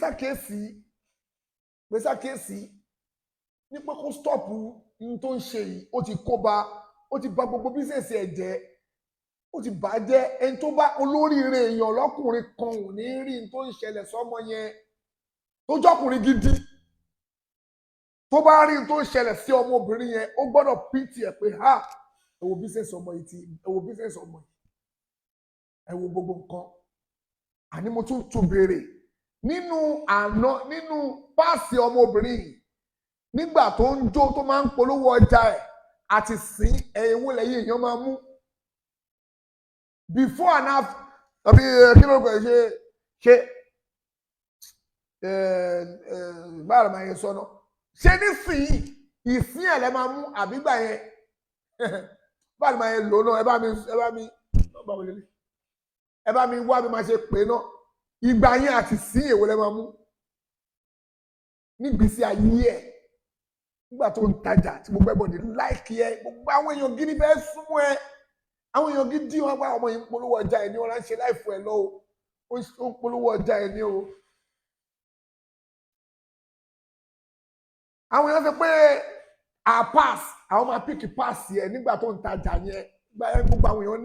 sákèésí ní pé kó stọ́ọ̀pù ní tó ń ṣe yìí ó ti bà gbogbo bísẹ̀sì ẹ̀ jẹ́ ó ti bàjẹ́ ẹni tó bá olóríire èèyàn lọ́kùnrin kan ò ní rí tó ń ṣẹlẹ̀ sọ́mọ yẹn tó jọ́kùnrin gidi tó bá rí tó ń ṣẹlẹ̀ sí ọmọbìnrin yẹn ó gbọ́dọ̀ pìtì ẹ̀ pé ẹ wo bísẹ̀sì ọmọ yìí ẹ wo gbogbo nǹkan àní mo tún béèrè nínú páàsì ọmọbìnrin yìí nígbà tó ń jó tó máa ń polówó ọjà ẹ̀ àti sìn ẹ̀yìnwó lẹ́yìn èèyàn máa mú before and after tàbí kí ló gbẹ ṣe báyìí máa yẹ sọnà ṣé nísìnyí ìsín ẹ̀ lẹ́ máa mú àbígbà yẹn báyìí máa yẹ lò náà ẹ bá mi wá bí máa ṣe pè náà ìgbà yẹn àti sín èwo lẹ́ máa mú nígbèsí ayé ẹ̀ nígbà tó ń tajà tí gbogbo ẹ̀bọ̀n ní láìkí ẹ gbogbo àwọn èèyàn gidi fẹ́ súnmọ́ ẹ àwọn èèyàn gidi wọn bá ọmọ yìí ń polówó ọjà ẹ ní wọn láǹṣẹ láìfọ ẹ lọ ó ń polówó ọjà ẹ ní o. àwọn èèyàn sọ pé pass àwọn máa píkì pass yẹ nígbà tó ń tajà yẹn gbà yẹn gbogbo àwọn èèyàn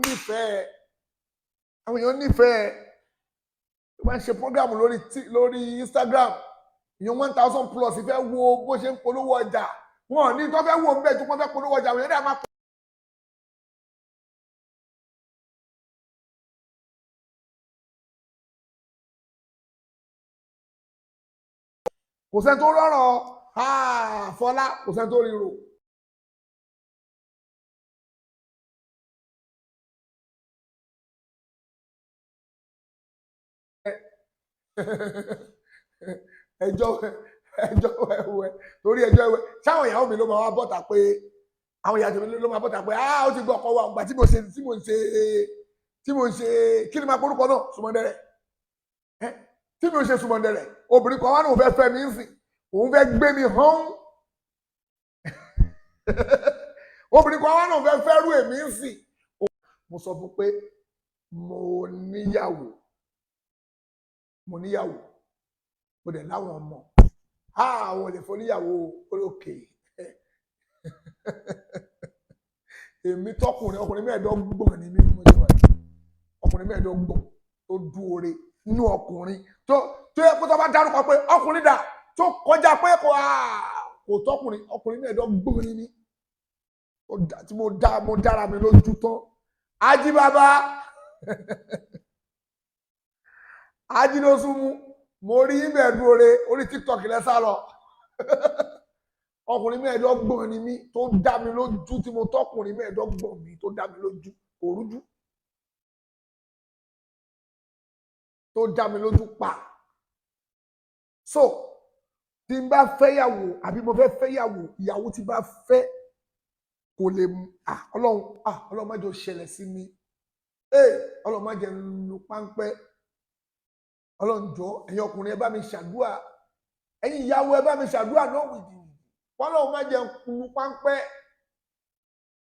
nífẹ̀ẹ́ ó máa ń ṣe program lórí Instagram èèyàn 1000 plus ìfẹ́ wo bó ṣe ń polówó ọjà wọn ò ní tó fẹ́ wò ń bẹ̀ tó wọ́n fẹ́ polówó ọjà wọn yẹn dẹ́ máa kò sẹ́ni tó rọ̀rọ̀ Fọlá kò sẹ́ni tó ríro. ẹjọ́ ẹwẹ́ torí ẹjọ́ ẹwẹ́ sáwọn ìyàwó mi ló máa wá bọ́ta pé àwọn ìyàwó mi ló máa bọ́ta pé ó ti gbọ́ ọkọ wa ọgbà tí mo ṣe kí ni máa porúkọ náà Sùmọ̀ndẹ̀rẹ̀ tí mi ò ṣe Sùmọ̀ndẹ̀rẹ̀ obìnrin kan wá ní òun fẹ́ fẹ́ mi ń sìn òun fẹ́ gbé mi hàn obìnrin kan wá ní òun fẹ́ fẹ́ rú èmi ń sìn mo sọ fún pé mo níyàwó mo dẹ̀ láwọn ọmọ àwọn olè fọníyàwó olókè èmi tọkùnrin ọkùnrin mẹ́ẹ̀ẹ́dọ́gbọ̀n ni mí mo jẹ́ wáyé ọkùnrin mẹ́ẹ̀ẹ́dọ́gbọ̀n tó dúore nínú ọkùnrin tó yẹ kó tó bá dárúkọ pé ọkùnrin dà tó kọjá pé kò tọkùnrin ọkùnrin mẹ́ẹ̀ẹ́dọ́gbọ̀n ni mí tí mo dára mi lójú tán Ajíbábá Ajídósúnmú mo rí ibẹ̀ dúore orí TikTok lẹ́sà lọ ọkùnrin mẹ́ẹ̀ẹ́dọ́gbọ̀n ni mí tó dá mi lójú tí mo tọkùnrin mẹ́ẹ̀ẹ́dọ́gbọ̀n mi tó dá mi lójú òrújú tó dá mi lójú pa so tí n bá fẹ́yàwó àbí mo fẹ́ fẹ́yàwó ìyàwó tí bá fẹ́ kò lè mú ọlọ́run má jẹ́ ó ṣẹlẹ̀ sí mi ọlọ́run má jẹ́ lu páńpẹ́ ọlọ́run jọ̀ọ́ ẹ̀yin ọkùnrin ẹ bá mi ṣàdúrà ẹ̀yin ìyàwó ẹ bá mi ṣàdúrà náà wìdì ọlọ́run má jẹ́ lu páńpẹ́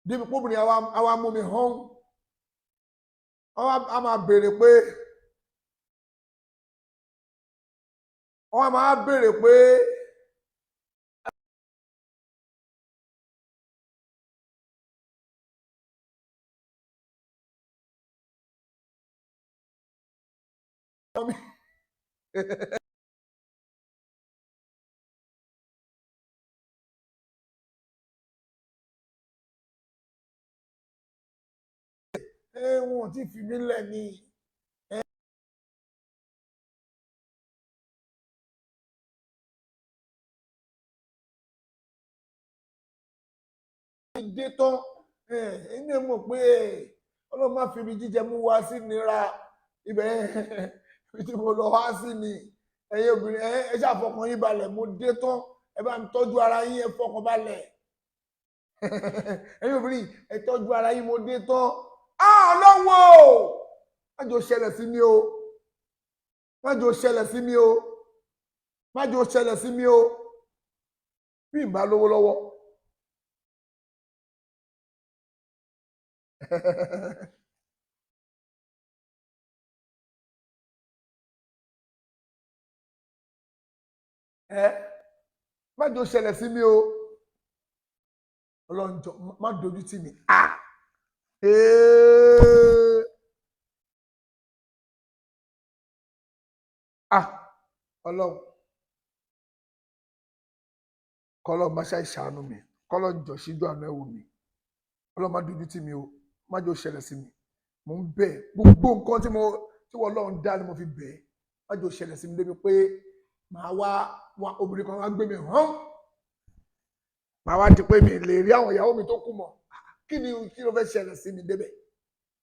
débi pọ́bìnrin àwa mú mi hàn a máa béèrè pé wọ́n máa béèrè pé wọn ò tí fi mí lẹ̀ ní. dé tán ẹni mọ̀ pé ọlọ́run má fi ibi jíjẹ mú wá sí nira ibẹ̀ ibi tí mo lọ wá sí ni ẹ̀yin obìnrin ẹ ṣàfọkàn yín balẹ̀ mo dé tán ẹ bá ń tọ́jú ara yín ẹ fọkàn balẹ̀ ẹ̀yin obìnrin ẹ tọ́jú ara yín mo dé tán ọlọ́wọ́ má jò ṣẹlẹ̀ sí mi o má jò ṣẹlẹ̀ sí mi o má jò ṣẹlẹ̀ sí mi o bí n bá lówó lọ́wọ́ má jò ṣẹlẹ̀ sí mi o ọlọ́run jọ̀ọ́ má dojú tì mí ọlọ́run kọ́lọ́run má ṣàì ṣàánú mi kọ́lọ́run jọ̀ọ́ ṣíjú àánú ẹ̀ wò mí ọlọ́run má dojú tì mí o má jò ṣẹlẹ̀ sí mi mò ń bẹ̀ gbogbo nǹkan tí wọ́n lọ́run dá ni mo fi bẹ̀ má jò ṣẹlẹ̀ sí mi débi pé màá wá obìnrin kan wá gbé mi hàn màá wá di pé mi lè rí àwọn ìyàwó mi tó kù mọ́ kí ló fẹ́ ṣẹlẹ̀ sí mi débẹ̀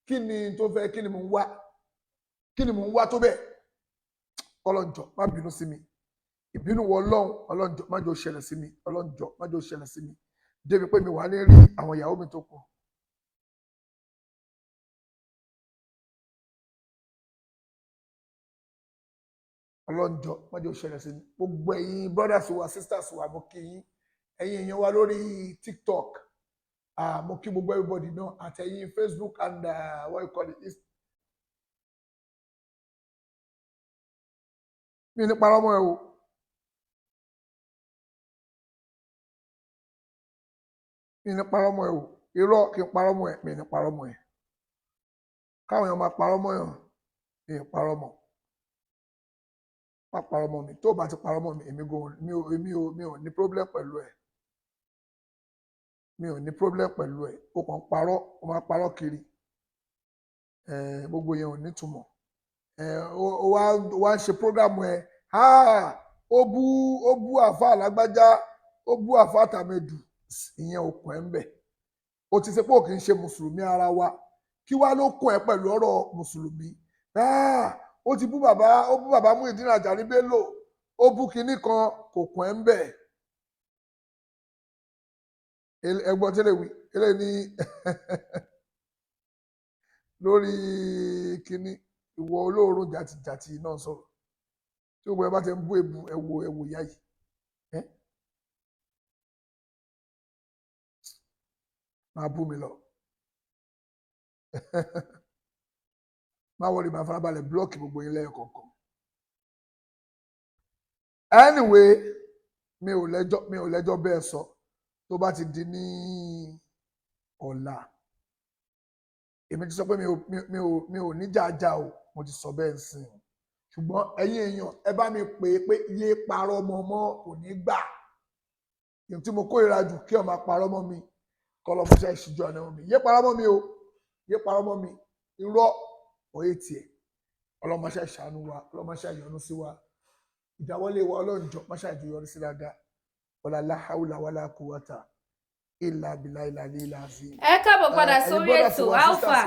kí ni mò ń wá tó bẹ́ẹ̀ Ọlọ́run jọ̀ọ́ má bínú sí mi ìbínú wọ Ọlọ́run jọ̀ọ́ má jò ṣẹlẹ̀ sí mi Ọlọ́run jọ̀ọ́ má jò ṣẹlẹ̀ sí mi débi pé mi wà ní rí àwọn ìyàwó mi tó kù. Ọlọ́run jọ̀ọ́ má jò ṣẹlẹ̀ sí mi gbogbo ẹ̀yin brothers wa sisters wa mo kí yín ẹ̀yin èèyàn wa lórí TikTok mo kí gbogbo everybody náà àtẹ̀yìn Facebook and what you call it. mi ní parọ́ mọ́ ẹ o mi ní parọ́ mọ́ ẹ o irọ́ kí n parọ́ mọ́ ẹ mi ní parọ́ mọ́ ẹ káwọn èèyàn máa parọ́ mọ́ èèyàn mi ní parọ́ mọ́ má parọ́ mọ́ mi tó bá ti parọ́ mọ́ mi èmi ò ní problem pẹ̀lú ẹ mi ò ní problem pẹ̀lú ẹ̀ ó kàn parọ́ ó máa parọ́ kiri gbogbo yẹn ò nítumọ̀ ó wá ń ṣe prógrámù ẹ̀ ó bú àfa lágbájá ó bú àfa tàmẹ̀dù ìyẹn ò kàn ẹ́ ń bẹ̀ ó ti ṣe pé ò kì í ṣe mùsùlùmí ara wa kí wá ló kàn ẹ́ pẹ̀lú ọ̀rọ̀ mùsùlùmí ó ti bú bàbá Muyideen Ajani Bello ó bú kinní kan kò kàn ẹ́ ń bẹ̀ ẹgbọ́n tẹ́lẹ̀ wí tẹ́lẹ̀ ní lórí kinní ìwọ olóòórùn jàtìjàtì náà sọ̀rọ̀ tí gbogbo ẹ bá ti ń bú ebu ẹwò ìyá yìí máa bú mi lọ máa wọlé máa farabalẹ̀ blọọkì gbogbo yín lẹ́yìn kọ̀ọ̀kan anyway mi ò lẹ́jọ́ bẹ́ẹ̀ sọ tó bá ti di ní ọ̀la èmi ti sọ pé mi ò ní jàjà o mo ti sọ bẹ́ẹ̀ sìn ṣùgbọ́n ẹ̀yin èèyàn ẹ bá mi pè é pé yé parọ́ mọ́ kò ní gbà èyí tí mo kórìíra jù kí ọmọ parọ́ mọ́ mi kọ́ lọ́ fún iṣẹ́ ìṣíjú ọ̀nà mi yé parọ́ mọ́ mi o yé parọ́ mọ́ mi irọ́ òye tiẹ̀ ọlọ́mọṣẹ́ ìṣàánú wa ọlọ́mọṣẹ́ ìyọ́nú sí wa ìdáwọ́lé wa ọlọ́njọ́ máṣá ìjọyọrí sí dáadáa wala la hawla wala quwwata illa billahi ìlà àfi. ẹ káàbọ̀ padà sórí ètò alpha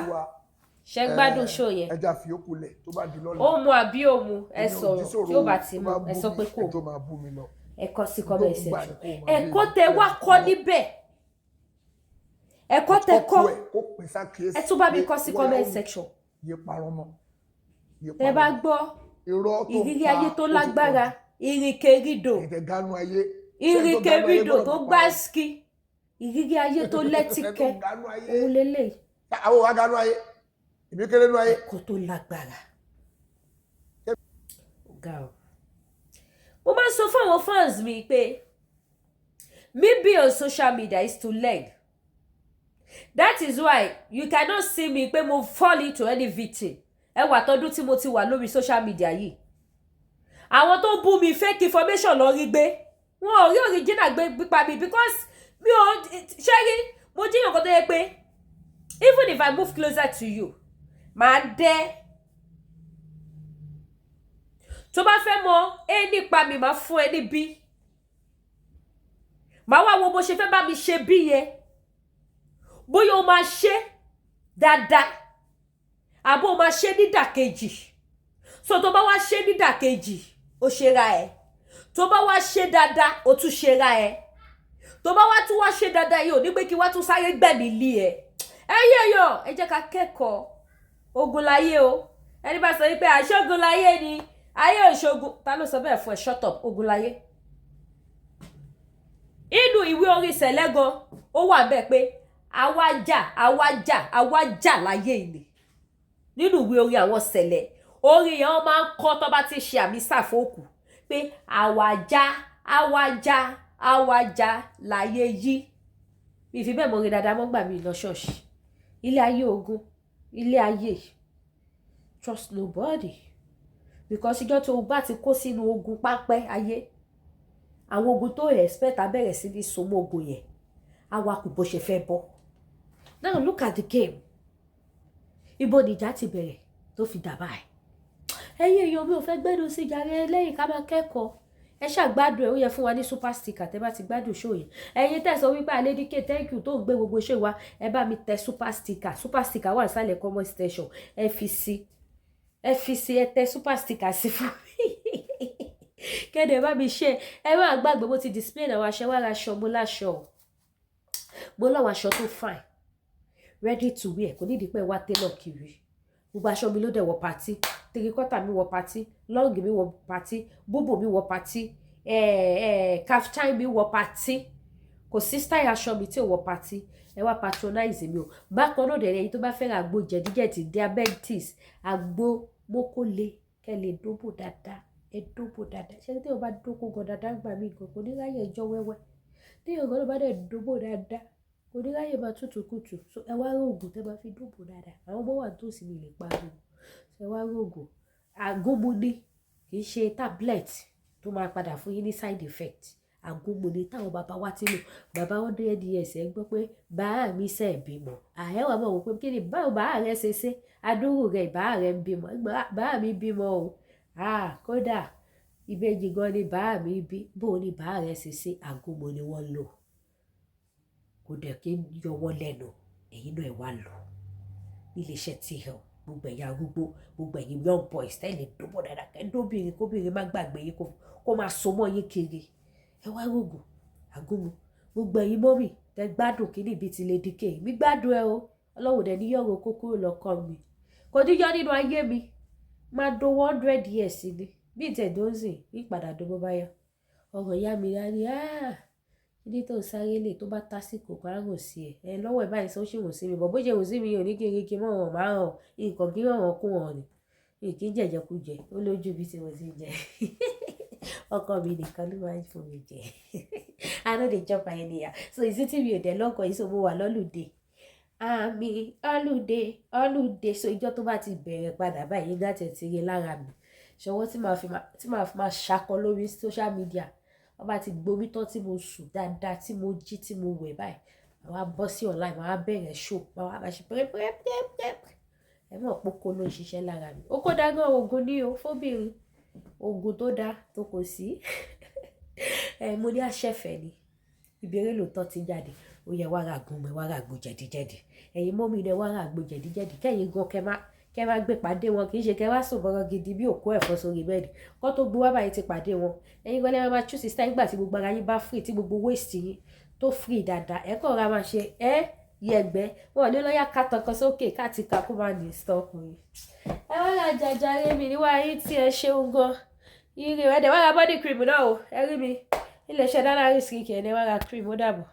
ṣe gbádùn ṣó yẹn ẹja fi yókù lẹ̀ tó bá di lọ́la ó mu àbí ó mu ẹ sọ̀rọ̀ tí ó bá ti mu ẹ sọ pé kò ẹ kọ sí comment section ẹ̀kọ́ tẹ wá kọ́ níbẹ̀ ẹ̀kọ́ tẹ kọ́ ẹ tún bá mi kọ sí comment section tẹ bá gbọ́ ìrírí ayé tó lágbára ìrìnkèrìdò ìrìnkèrìdò tó gbáàsì ìrírí ayé tó lẹ́tìkẹ́ òun lélẹ̀. àwọn òwà ganu ayé èmi kéré nú ayé. ẹ̀kọ́ tó lágbára. mo máa ń sọ fún àwọn fans mi pé me being on social media is to learn. That is why you cannot see me pé mo fall into any victim. Ẹ wà tọdún tí mo ti wà lórí social media yìí. Àwọn tó bú mi fake information lọ rí gbé. Wọn ò rí original gbé pa mi because mi ò ṣẹ́rí mo jíyàn kan tó yẹ pé even if I move closer to you màá dẹ́. Tó bá fẹ́ mọ A nípa mi màá fún ẹ ní B. Màá wá wo bó ṣe fẹ́ bá mi ṣe B yẹn. Bóyá o máa ṣe dáadáa àbó o máa ṣe nídàkejì. So tó bá wá ṣe nídàkejì ó ṣera ẹ̀. Tó bá wá ṣe dáadáa ó tún ṣera ẹ̀. Tó bá wá tún wá ṣe dáadáa yìí ò ní pé kí wá tún sáré gbẹ̀mí lé ẹ̀. Ẹyẹyọ ẹ jẹ́ ká kẹ́kọ̀ọ́ ogun láyé o. Ẹni bá sọ wípé àṣogun láyé ni ayé òṣogun ta ló sọ bẹ́ẹ̀ fún ẹ shut up ogun láyé. Inú ìwé orin Sẹ̀lẹ́gan ó wà bẹ́ẹ̀ pé àwa jà láyé ìní. Nínú ìwé orin àwọn Sẹ̀lẹ̀ orin yẹn wọ́n máa ń kọ́ tó bá ti ṣe àmì sáfòkù pé àwa jà láyé yìí. Mi fi bẹ́ẹ̀ mọ orin dáadáa mọ́ gbà mí lọ ṣọ́ọ̀ṣì. Ilé ayé ogun ilé ayé trust nobody because ìjọ tó bá ti kó sínú ogun pápẹ́ ayé àwọn ogun tó expect abẹ́rẹ́ sí ní so mọ́ ogun yẹn àwa kò bó ṣe fẹ́ bọ́. Now look at the game. Ibo nìjà ti bẹ̀rẹ̀ tó fi dà báyìí. Ẹ̀yin èèyàn mi ò fẹ́ gbẹ́dùn sí jàre lẹ́yìn ká máa kẹ́kọ̀ọ́. Ẹ ṣàgbádùn ẹ̀ ó yẹ fún wa ní super sticker tẹ́ bá ti gbádùn show yẹn. Ẹ̀yin tẹ́ sọ wípé Alédìkè thank you tó gbé gbogbo show wa ẹ bá mi tẹ super sticker wà nísàlẹ̀ comment section ẹ fi sí ẹ tẹ super sticker sí fún mi. Kẹ́dẹ̀ bá mi ṣe ẹ má gbàgbé mo ti display àwọn aṣọ wa aṣọ mo láṣọ mo lọ́wọ́ aṣọ tó fine ready to wear kò nídìí pé wá tailor kiri gbogbo aṣọ mi ló dẹ̀ wọ party three-quarter mi wọ party long mi wọ party búbù mi wọ party kaftan mi wọ party kò sí style aṣọ mi tí ò wọ party ẹ wá patronize mi o bákan náà dẹ̀ ẹ̀yin tó bá fẹ́ràn àgbo jẹ̀díjẹ̀dí diabetes àgbo mokole kẹ́ lè dóbò dáadáa ẹ dóbò dáadáa ṣé tí o bá dókò gan dáadáa gbà mí gan kò ní ráyè ẹjọ́ wẹ́wẹ́ tí o gan bá dẹ̀ dóbò dáadáa kò ní ráyè máa tútù kùtù so ẹ wá rògùn tẹ́ bá fi dóbò dáadáa àwọn ọmọ wà tó sì mi lè pariwo ẹ wá rògùn àgúnmu ní kì í ṣe tablet tó máa padà fún yín ní side effect àgúnmu ni táwọn bàbá wa ti lò bàbá 100 years ẹ gbọ́ pé bàá mi ṣe bímọ àyẹ̀wò àmọ́ wò pé kí ni báwo bàá rẹ ṣe ṣe adúrú rẹ bàá rẹ ń bímọ bàá mi bímọ o kódà ìbejì gan ni bàá mi bí bó ni bàá rẹ ṣe ṣe àgúnmu ni wọ́n lò kò dẹ̀ kí ń yọ wọ́n lẹ́nu ẹ̀yin náà ẹ̀ wá lò níléeṣẹ́ T-Health gbogbo ẹ̀yin arúgbó gbogbo ẹ̀yin young boys tẹ́lẹ̀ dóbọ̀ dáadáa kẹ́ńdóbìnrin kóbìnrin má gbàgbé yín kó máa so mọ́ yín kiri ẹ wá rògùn àgúnmu gbogbo ẹ̀yin mọ́mì tẹ gbádùn kíní ibi ti lè dìkè mi gbádùn ẹ o ọlọ́run dẹ̀ ní yọ̀rọ̀ kó kúrò lọ́kàn mi kò ní yọ nínú ayé mi máa do 100 years ni bí ìtẹ̀dọ́sìn ní ìpadà dó bó bá yá ọ̀rọ̀ ìyá mi rá ni kíní tó ń sáré lè tó bá tásìkò kárò sí ẹ lọ́wọ́ ẹ̀ báyìí sọ ṣe wò sí mi bọ̀ bó ṣe wò sí mi ò ní kí mọ̀ wọ̀n máa hàn nǹkan kí wọ́n kún wọn ni kì í jẹ̀jẹ̀kújẹ ó lójú bí tí mo ti jẹ ọkọ mi nìkan ló máa ń fún mi jẹ I no dey chop anyhow so ìsítí mi ò dẹ̀ lọ́kọ̀ yìí so mo wà lọ́lùdé àmì ọlùdé so ìjọ tó bá ti bẹ̀rẹ̀ padà báyìí nígbà tí ẹ ti rí lára mi ṣọwọ́ tí màá fi máa ṣakọ lórí social media wọ́n bá ti gbomi tán tí mo sùn dáadáa tí mo jí tí mo wẹ̀ báyìí màá bọ́ sí online màá bẹ̀rẹ̀ show màá ṣe pẹ́ẹ́pẹ́ẹ́pẹ́ ẹ mọ̀ pókó ló ń ṣiṣẹ́ lára mi ó kó dágán oògùn ní o fóbìnrin oògùn tó dáa tó kò sí mo ní àṣẹfẹ̀ ni ìbéèrè lóòótọ́ ti jáde ó yẹ wàrà àgùnmu wàrà àgbo jẹ̀díjẹ̀dí ẹ̀yin mọ́mí ni wàrà àgbo jẹ̀díjẹ̀dí kẹ́yìn gan kẹ́ má gbé pàdé wọn kì í ṣe kẹ́ wá sùn bọ́rọ̀ gidi bí òkú ẹ̀fọ́ sórí bẹ́ẹ̀dì kọ́ tó gbé wá báyìí ti pàdé wọn ẹ̀yin gan lẹ́wọ̀n máa choose style nígbà tí gbogbo ara yín bá free tí gbogbo waist yín tó free dáadáa ẹ̀ kọ́ ra máa ṣe yẹ̀gbẹ́ wọn ní lọ́yà kàtọ̀kan sókè káàtì kakú máa ní stop yìí. ẹ wá ra jàjàre mi níwá yín tí ẹ ṣeun gan ire ẹ̀ dẹ̀ wá ra body cream náà o ẹ rí mi iléeṣẹ́ Dana Risk ẹ̀ ní wá ra cream ó dàbọ̀.